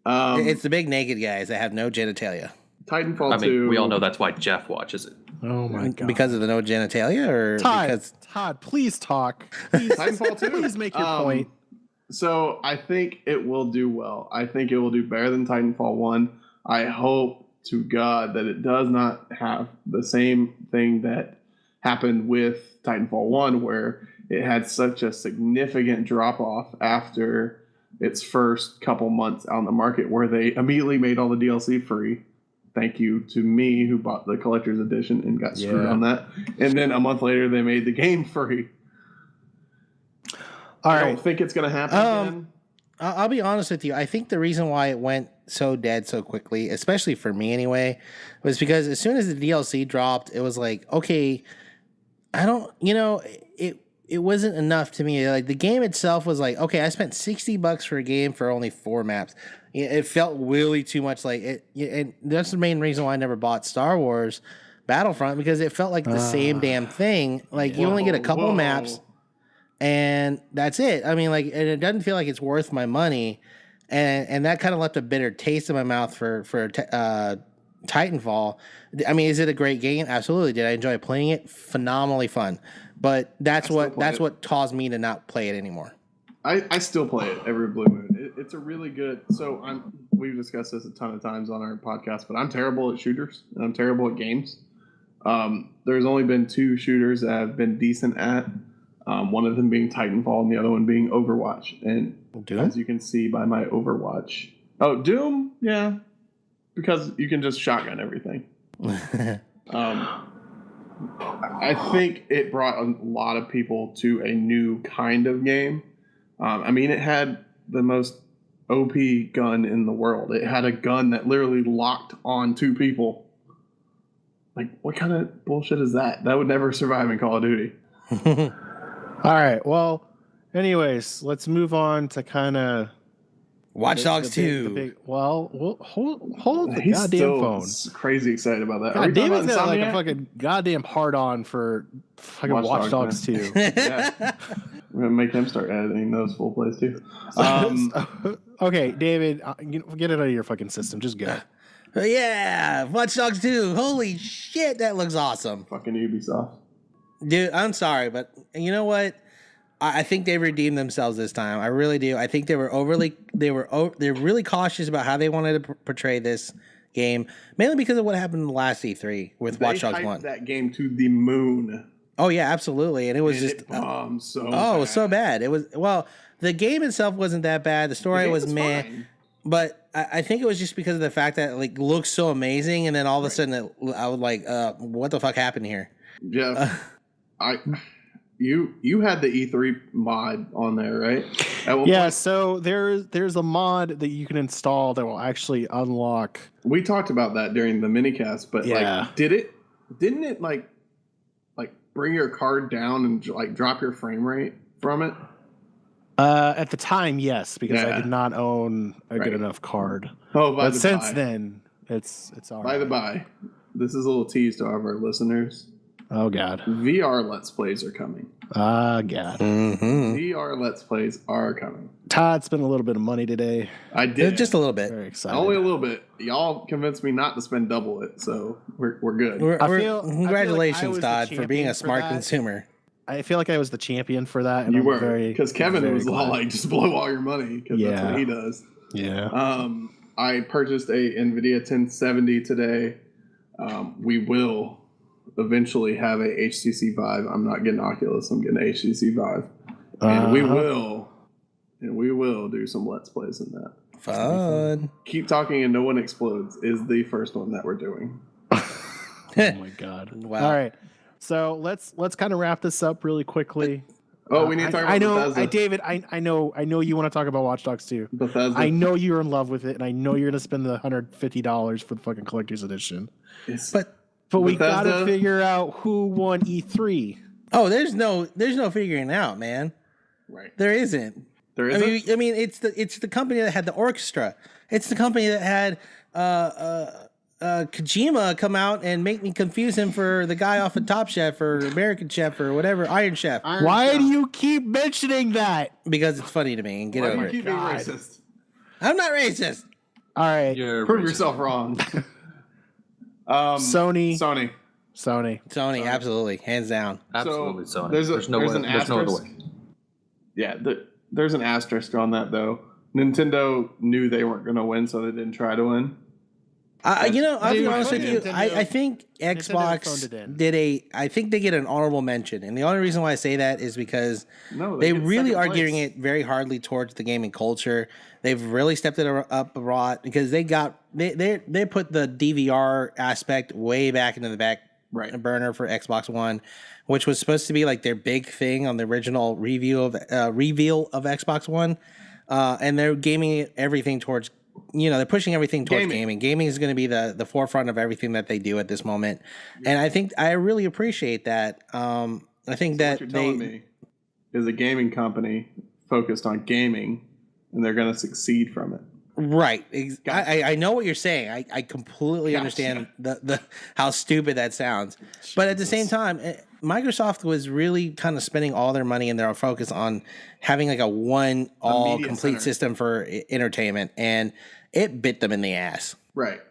It's the big naked guys that have no genitalia. Titanfall I mean, 2. we all know that's why Geoff watches it. Oh my god! Because of the no genitalia, or because Todd, please talk. Please, Titanfall 2. please make your point. So I think it will do well. I think it will do better than Titanfall 1. I hope to God that it does not have the same thing that happened with Titanfall 1, where it had such a significant drop off after its first couple months out in the market, where they immediately made all the DLC free. Thank you to me, who bought the collector's edition and got screwed on that. And then a month later, they made the game free. I don't think it's going to happen again. I'll be honest with you. I think the reason why it went so dead so quickly, especially for me anyway, was because as soon as the DLC dropped, it was like, okay, I don't, it wasn't enough to me. Like the game itself was like, okay, I spent $60 for a game for only 4 maps. It felt really too much like it. And that's the main reason why I never bought Star Wars Battlefront, because it felt like the same damn thing. Like you only get a couple maps. And that's it. I mean, like, and it doesn't feel like it's worth my money, and that kind of left a bitter taste in my mouth for Titanfall. I mean, is it a great game? Absolutely. Did I enjoy playing it? Phenomenally fun. But that's what caused me to not play it anymore. I still play it every blue moon. It's a really good. So we've discussed this a ton of times on our podcast, but I'm terrible at shooters and I'm terrible at games. There's only been 2 shooters that I've been decent at. One of them being Titanfall and the other one being Overwatch. And as you can see by my Overwatch. Oh, Doom? Yeah. Because you can just shotgun everything. I think it brought a lot of people to a new kind of game. I mean, it had the most OP gun in the world. It had a gun that literally locked on 2 people. Like, what kind of bullshit is that? That would never survive in Call of Duty. All right. Well, anyways, let's move on to kind of Watch Dogs 2. Hold the He's goddamn still phone. Crazy excited about that. God, David's got like a fucking goddamn hard on for fucking Watch Dogs 2. Yeah. We're gonna make him start editing those full plays too. Okay, David, get it out of your fucking system. Just go. Yeah, Watch Dogs 2. Holy shit, that looks awesome. Fucking Ubisoft. Dude, I'm sorry, but you know what? I think they redeemed themselves this time. I really do. I think they're really cautious about how they wanted to portray this game, mainly because of what happened in the last E3 with Watch Dogs 1. That game to the moon. Oh yeah, absolutely. And it was it bombed so it bad. was so bad. It was, well, the game itself wasn't that bad. The story was meh. Fine. But I think it was just because of the fact that it like looks so amazing, and then all of a sudden I was like, what the fuck happened here? Yeah. you had the E3 mod on there, right? At one Yeah, point, so there's a mod that you can install that will actually unlock. we talked about that during the minicast, but Yeah. like, didn't it like bring your card down and like drop your frame rate from it? At the time, yes, because I Yeah. did not own a good Right. enough card. Oh, by But the since by, then, it's all by right. the by, this is a little tease to all of our listeners. Oh god. VR Let's Plays are coming. Ah god. Mm-hmm. VR Let's Plays are coming. Todd spent a little bit of money today. I did. Just a little bit. Very excited. Only a little bit. Y'all convinced me not to spend double it, so we're good. Congratulations, I was the Todd, for being champion a for smart that. consumer. I feel like I was the champion for that. And You I'm were, very because Kevin very was all glad. like, just blow all your money, because that's Yeah. what he does. Yeah. I purchased a NVIDIA 1070 today. We will eventually have a HTC Vive. I'm not getting Oculus. I'm getting a HTC Vive, and we will do some Let's Plays in that. Fun. Keep Talking and No One Explodes is the first one that we're doing. Oh my god. Wow. All right. So let's kind of wrap this up really quickly. Oh, we need to talk about I know, Bethesda. David. I know you want to talk about Watch Dogs 2. Bethesda. I know you're in love with it, and I know you're gonna spend the $150 for the fucking collector's edition. But we Bethesda? gotta figure out who won E3. Oh, there's no figuring out, man. Right. There isn't. There isn't. I mean, it's the company that had the orchestra. It's the company that had Kojima come out and make me confuse him for the guy off of Top Chef or American Chef or whatever, Iron Chef. Why do you keep mentioning that? Because it's funny to me, and get Why do over you it. keep being racist? I'm not racist. All right, You're Prove racist. yourself wrong. Sony. Sony, absolutely, hands down. Absolutely, So, Sony. there's no an other asterisk. way. Yeah, there's an asterisk on that though. Nintendo knew they weren't going to win, so they didn't try to win. I'll be Dude, honest with you. Nintendo- I think phoned Xbox it in. I think they get an honorable mention, and the only reason why I say that is because No, they get really second are place. gearing it very hardly towards the gaming culture. They've really stepped it up a lot because they put the DVR aspect way back into the back burner for Xbox One, which was supposed to be like their big thing on the original reveal of Xbox One, and they're gaming everything towards. They're pushing everything towards gaming. Gaming is going to be the forefront of everything that they do at this moment, and I think I really appreciate that. I think that What you're telling me is a gaming company focused on gaming, and they're going to succeed from it. Right. Gotcha. I know what you're saying. I completely Gotcha. understand the how stupid that sounds. But at the same time, Microsoft was really kind of spending all their money and their focus on having like a all media complete center. system for entertainment, and it bit them in the ass. Right.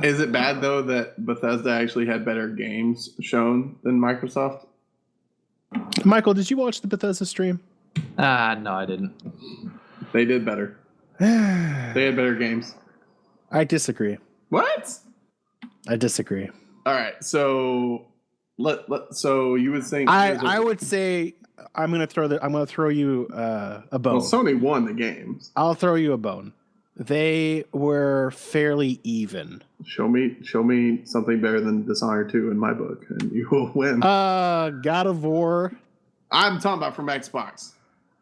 Is it bad though that Bethesda actually had better games shown than Microsoft? Michael, did you watch the Bethesda stream? No, I didn't. They did better. They had better games. I disagree. What? I disagree. All right. So so you would think I would say I'm gonna throw you a bone. well, Sony won the games. I'll throw you a bone. They were fairly even. Show me something better than Dishonored 2 in my book, and you will win. God of War. I'm talking about from Xbox.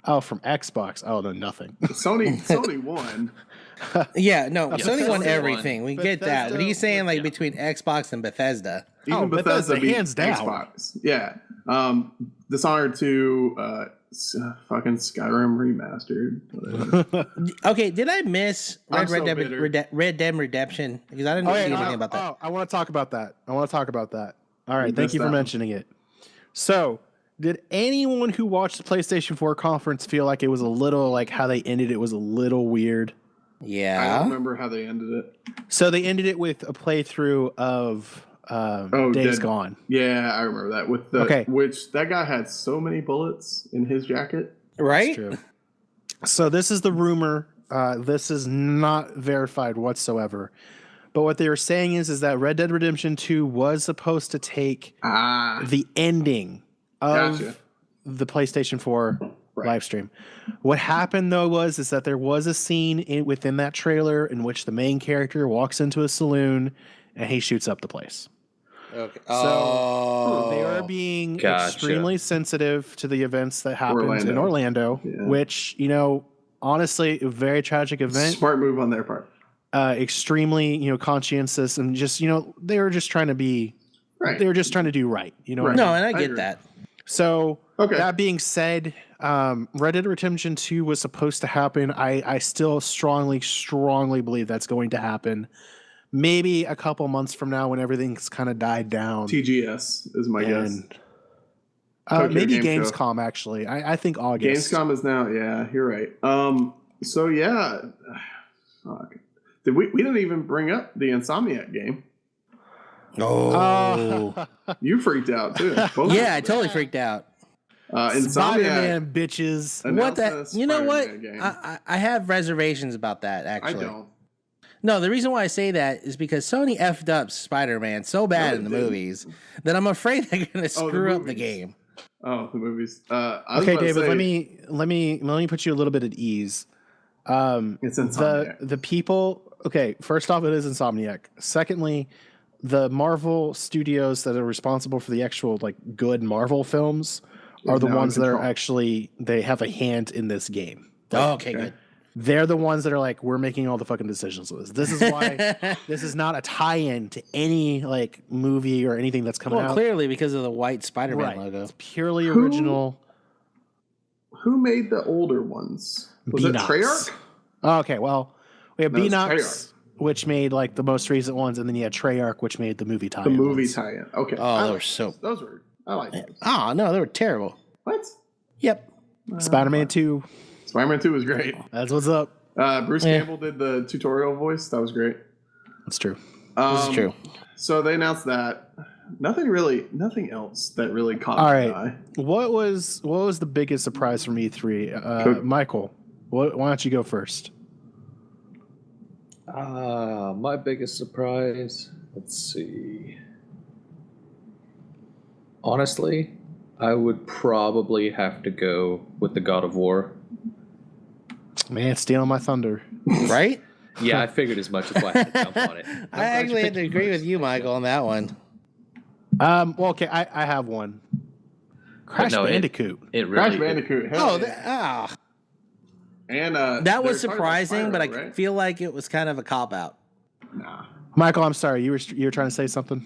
Oh, from Xbox. Oh, no, nothing. Sony won. Yeah, no, Sony Bethesda won won. everything. We get that. But he's saying like between Xbox and Bethesda. Even Bethesda, beat hands down. Xbox. Yeah. Dishonored 2, fucking Skyrim remastered. Whatever. Okay, did I miss I'm Red so Dead Redemption? Because I didn't know anything about that. I want to talk about that. All right, You thank missed you for that one. mentioning it. So, did anyone who watched the PlayStation 4 conference feel like it was a little like how they ended it was a little weird? I Yeah. don't remember how they ended it. So they ended it with a playthrough of Days Gone. Yeah, I remember that. With the which that guy had so many bullets in his jacket. Right? True. So this is the rumor. This is not verified whatsoever. But what they were saying is that Red Dead Redemption 2 was supposed to take the ending of Gotcha. the PlayStation 4 live stream. What happened though is that there was a scene within that trailer in which the main character walks into a saloon and he shoots up the place. Okay. So they are being Gotcha. extremely sensitive to the events that happened in Orlando, Yeah. which, honestly, a very tragic event. Smart move on their part. Extremely, conscientious, and just, they were just trying to be, Right. they were just trying to do right. Right. No, and I I get agree. that. So Okay. that being said, Red Dead Redemption 2 was supposed to happen. I still strongly believe that's going to happen. Maybe a couple months from now when everything's kind of died down. TGS is my guess. Maybe Game Show. Gamescom, actually. I think August. Gamescom is now, yeah, you're right. So yeah, fuck. We didn't even bring up the Insomniac game. Oh. You freaked out too. Both Yeah, I of them. totally freaked out. Insomniac. Spider-Man, bitches. What announced that? a You know what? Spider-Man game. I have reservations about that, I actually. don't. No, the reason why I say that is because Sony effed up Spider-Man so bad No, in the they didn't. movies that I'm afraid they're going to screw up the movies. game. Oh, the movies. I was Okay, about to David, say, let me put you a little bit at ease. It's Insomniac. The people. Okay, first off, it is Insomniac. Secondly, the Marvel studios that are responsible for the actual good Marvel films are the now in ones that are control. actually they have a hand in this game. Oh, okay, good. They're the ones that are like, we're making all the fucking decisions with this. This is why this is not a tie-in to any movie or anything that's coming Well, out. clearly because of the white Spider-Man Right. logo. It's purely original. Who made the older ones? Was it Beanox. Treyarch? Oh, okay, well, we have No, it's Beanox, Treyarch. which made the most recent ones, and then you had Treyarch, which made the movie tie-in. The movie ones. tie-in. Okay. Oh, I they like were so... those. Those were. I like those. Oh, no, they were terrible. What? Yep. Spider-Man 2. Spider-Man 2 was great. That's what's up. Bruce Yeah. Campbell did the tutorial voice. That was great. That's true. This is true. So they announced that. Nothing else that really caught All my right. eye. What was the biggest surprise from E3? Michael, why don't you go first? My biggest surprise. Let's see. Honestly, I would probably have to go with the God of War. Man, stealing my thunder. Right? Yeah, I figured as much. That's why I had to jump on it. I actually had to agree with you, Michael, on that one. Well, okay, I have one. Crash no, Bandicoot. It Crash really. Bandicoot. Hell Oh, yeah. And that they're was talking about surprising, but I Spyro, right? feel like it was kind of a cop-out. Nah. Michael, I'm sorry, you were trying to say something.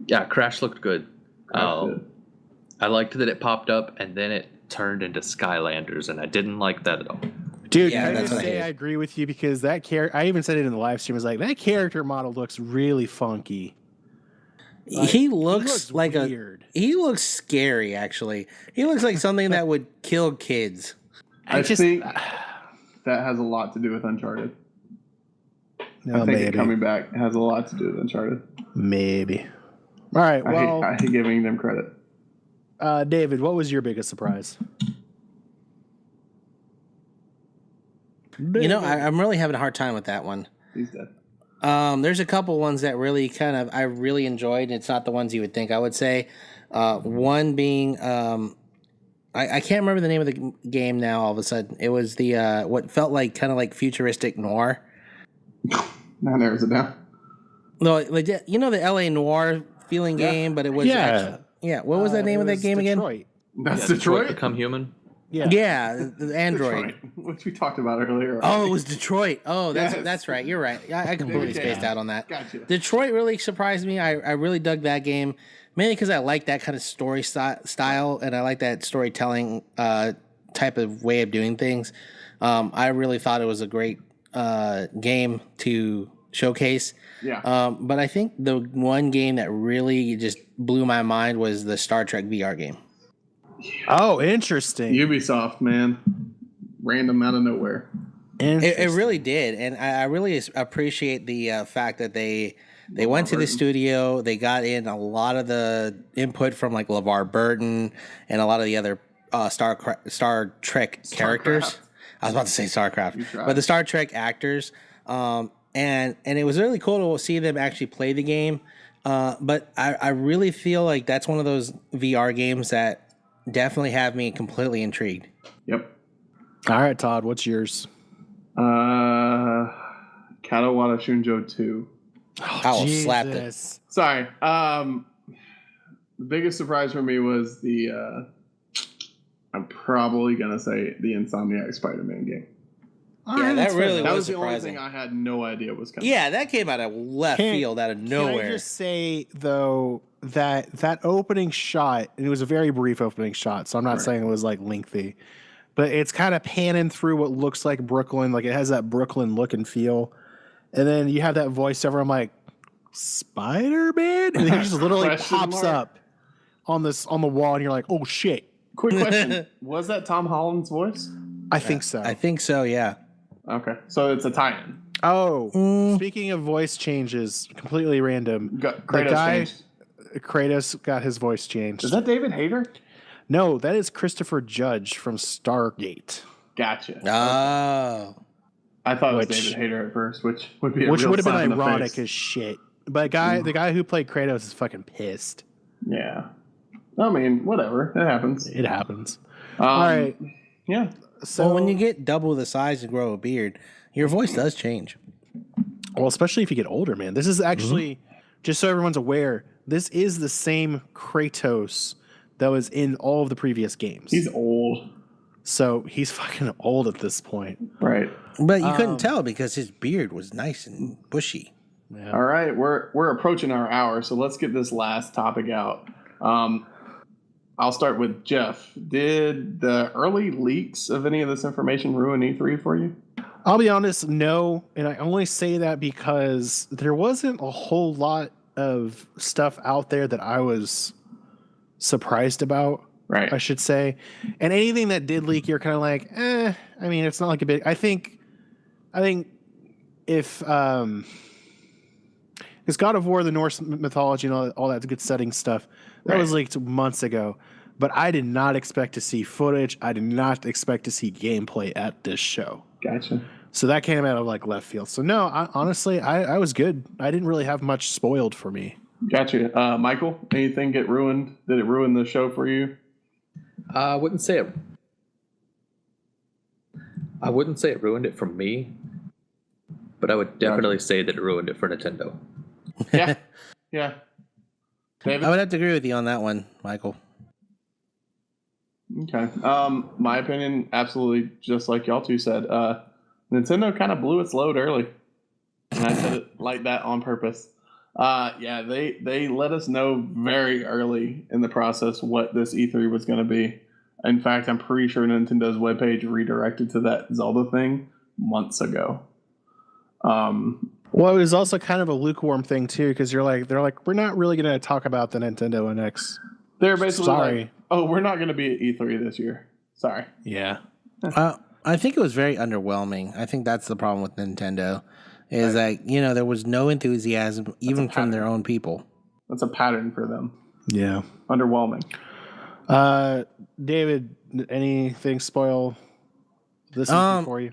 Yeah, Crash looked good. Crash did. I liked that it popped up and then it turned into Skylanders, and I didn't like that at all. Dude, Yeah, can I that's just what I say hate. I agree with you because that character, I even said it in the live stream, was like, that character model looks really funky. He looks like weird. He looks scary, actually. He looks like something that would kill kids. I think that has a lot to do with Uncharted. I think it coming back has a lot to do with Uncharted. Maybe. All right, well, I hate giving them credit. David, what was your biggest surprise? You know, I'm really having a hard time with that one. He's dead. There's a couple ones that really I really enjoyed, and it's not the ones you would think. I would say one being I can't remember the name of the game now. All of a sudden, it was the what felt like kind of like futuristic noir. Now narrows it down. No, like you know the L.A. noir feeling game, but it was actually, What was the name of that game Detroit. That's Detroit Detroit. Become Human. Yeah. again? Yeah, the Android. Detroit, which we talked about earlier. Oh, it was Detroit. Oh, Yes. that's right. You're right. I completely Yeah. spaced out on that. Gotcha. Detroit really surprised me. I really dug that game, mainly because I like that kind of story style, and I like that storytelling type of way of doing things. I really thought it was a great game to showcase. Yeah. But I think the one game that really just blew my mind was the Star Trek VR game. Oh, interesting. Ubisoft, man. Random out of nowhere. It really did, and I really appreciate the fact that they went to the studio. They got in a lot of the input from like LeVar Burton and a lot of the other Star Trek characters. I was about to say StarCraft, but the Star Trek actors. And it was really cool to see them actually play the game. But I really feel like that's one of those VR games that definitely have me completely intrigued. Yep. All right, Todd, what's yours? Katawada Shunjo 2. I will slap it. Sorry. The biggest surprise for me was I'm probably gonna say the Insomniac Spider-Man game. Yeah, that really That was was the only surprising. thing I had no idea was coming. Yeah, that came out of left field, out of nowhere. Can I just say though that opening shot, and it was a very brief opening shot, so I'm not saying it was like lengthy, but it's kind of panning through what looks like Brooklyn, like it has that Brooklyn look and feel, and then you have that voiceover. I'm like, Spider-Man, and he just literally pops up on the wall, and you're like, oh shit. Quick question: was that Tom Holland's voice? I think so. I think so. Yeah. Okay, so it's a tie-in. Oh, speaking of voice changes, completely random. Kratos got his voice changed. Is that David Hayter? No, that is Christopher Judge from Stargate. Gotcha. Oh. I thought it was David Hayter at first, which would be would have been ironic as shit. But the guy who played Kratos is fucking pissed. Yeah. I mean, whatever. It happens. It happens. All right. Yeah. So when you get double the size and grow a beard, your voice does change. Well, especially if you get older, man. This is actually, just so everyone's aware, this is the same Kratos that was in all of the previous games. He's old. So he's fucking old at this point. Right. But you couldn't tell because his beard was nice and bushy. Yeah. All right. We're approaching our hour, so let's get this last topic out. I'll start with Geoff. Did the early leaks of any of this information ruin E3 for you? I'll be honest, no. And I only say that because there wasn't a whole lot of stuff out there that I was surprised about, right? I should say. And anything that did leak, you're kind of like, I mean, it's not like a big... I think if... It's God of War, the Norse mythology, and all that good setting stuff. That was leaked months ago. But I did not expect to see footage. I did not expect to see gameplay at this show. Gotcha. So that came out of like left field. So no, honestly, I was good. I didn't really have much spoiled for me. Gotcha. Michael, anything get ruined? Did it ruin the show for you? I wouldn't say it ruined it for me, but I would definitely say that it ruined it for Nintendo. Yeah. Yeah. David? I would have to agree with you on that one, Michael. Okay. My opinion, absolutely, just like y'all two said. Nintendo kind of blew its load early, and I said it like that on purpose. Yeah, they let us know very early in the process what this E3 was going to be. In fact, I'm pretty sure Nintendo's webpage redirected to that Zelda thing months ago. Well, it was also kind of a lukewarm thing too, because they're like, we're not really going to talk about the Nintendo NX. They're basically like, oh, we're not going to be at E3 this year. Sorry. Yeah. I think it was very underwhelming. I think that's the problem with Nintendo, is that there was no enthusiasm even from their own people. That's a pattern for them. Yeah. Underwhelming. David, anything spoil this for you?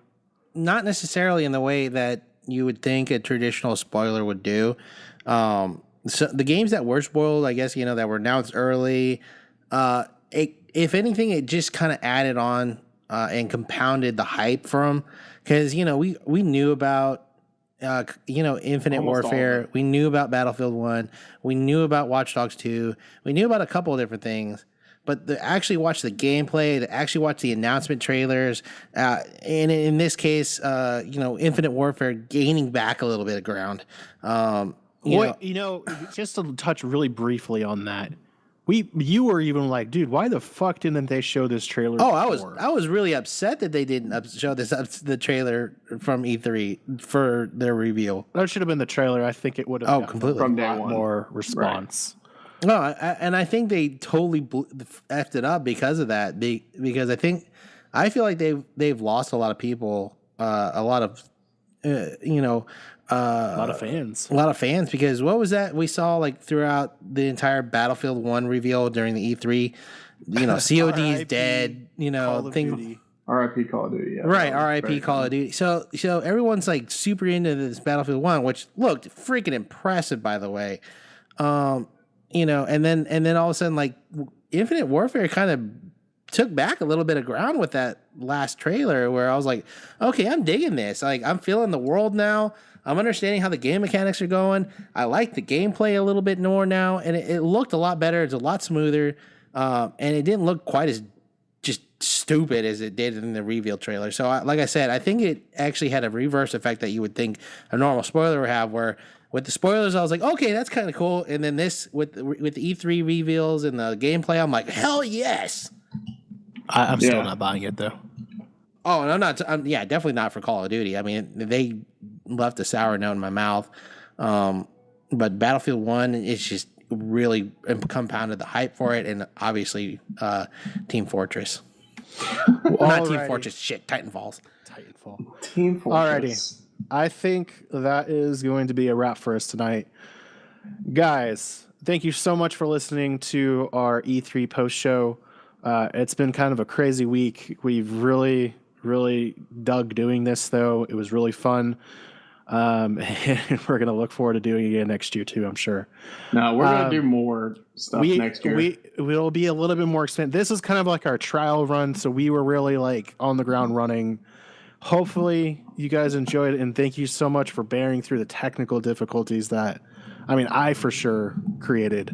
Not necessarily in the way that you would think a traditional spoiler would do. So the games that were spoiled, I guess, that were announced early, if anything, it just kind of added on and compounded the hype from, because, we knew about, Infinite Almost Warfare. We knew about Battlefield 1. We knew about Watch Dogs 2. We knew about a couple of different things. But to actually watch the gameplay, to actually watch the announcement trailers, and in this case, Infinite Warfare gaining back a little bit of ground. Just to touch really briefly on that, you were even like, dude, why the fuck didn't they show this trailer? Oh, I was really upset that they didn't show the trailer from E3 for their reveal. That should have been the trailer. I think it would have completely from a lot more response. Right. No, and I think they totally effed it up because of that. Because I feel like they've lost a lot of people, a lot of fans. A lot of fans, because what was that we saw like throughout the entire Battlefield 1 reveal during the E3? COD is dead. Things. RIP Call of Duty. Yeah, right, RIP Call of Duty. So everyone's like super into this Battlefield 1, which looked freaking impressive, by the way. And then all of a sudden, like, Infinite Warfare kind of took back a little bit of ground with that last trailer where I was like, okay, I'm digging this. Like, I'm feeling the world now. I'm understanding how the game mechanics are going. I like the gameplay a little bit more now, and it looked a lot better. It's a lot smoother, and it didn't look quite as just stupid as it did in the reveal trailer. So, like I said, I think it actually had a reverse effect that you would think a normal spoiler would have, where with the spoilers, I was like, okay, that's kind of cool. And then this, with the E3 reveals and the gameplay, I'm like, hell yes. I'm still not buying it, though. Oh, and I'm definitely not for Call of Duty. I mean, they left a sour note in my mouth. But Battlefield 1 is just really compounded the hype for it. And obviously, Team Fortress. Not Team Fortress, Titanfall. Team Fortress. Alrighty. I think that is going to be a wrap for us tonight. Guys, thank you so much for listening to our E3 post show. It's been kind of a crazy week. We've really dug doing this, though. It was really fun. And we're going to look forward to doing it again next year, too, I'm sure. No, we're going to do more stuff next year. We'll be a little bit more expensive. This is kind of like our trial run, so we were really like on the ground running. Hopefully you guys enjoyed it, and thank you so much for bearing through the technical difficulties that, I for sure created.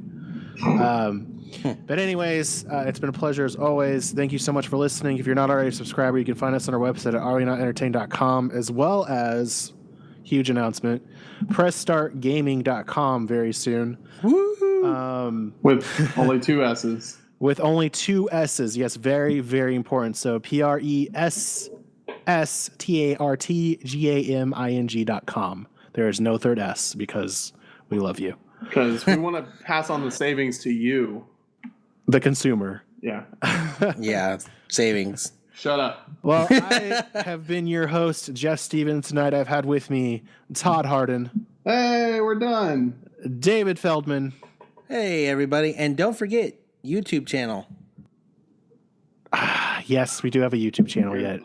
But anyways, it's been a pleasure as always. Thank you so much for listening. If you're not already a subscriber, you can find us on our website at arewennotentertained.com, as well as, huge announcement, pressstartgaming.com very soon. With only 2 S's. With only 2 S's. Yes, very, very important. So pressstartgaming.com. There is no third S because we love you. Because we want to pass on the savings to you. The consumer. Yeah. Yeah, savings. Shut up. Well, I have been your host, Geoff Stevens. Tonight I've had with me Todd Harden. Hey, we're done. David Feldman. Hey, everybody. And don't forget, YouTube channel. Yes, we do have a YouTube channel yet.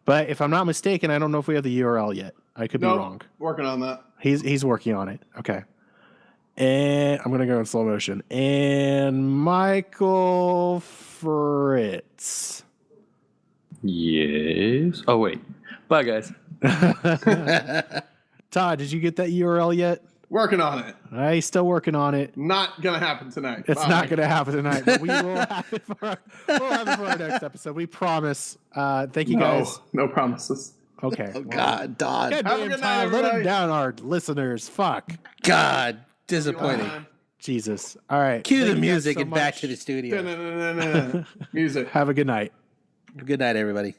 But if I'm not mistaken, I don't know if we have the URL yet. I could be wrong. Working on that. He's working on it. Okay. And I'm going to go in slow motion. And Michael Fritz. Yes. Oh, wait. Bye, guys. Todd, did you get that URL yet? Working on it. He's still working on it. Not going to happen tonight. It's not going to happen tonight, but we will have it for our next episode. We promise. Thank you guys. No promises. Okay. Oh, God, Todd. Have a good night, Let him everybody. down, our listeners. Fuck. God, disappointing. Jesus. All right. Cue the Thank you guys music so and back much. to the studio. Music. Have a good night. Good night, everybody.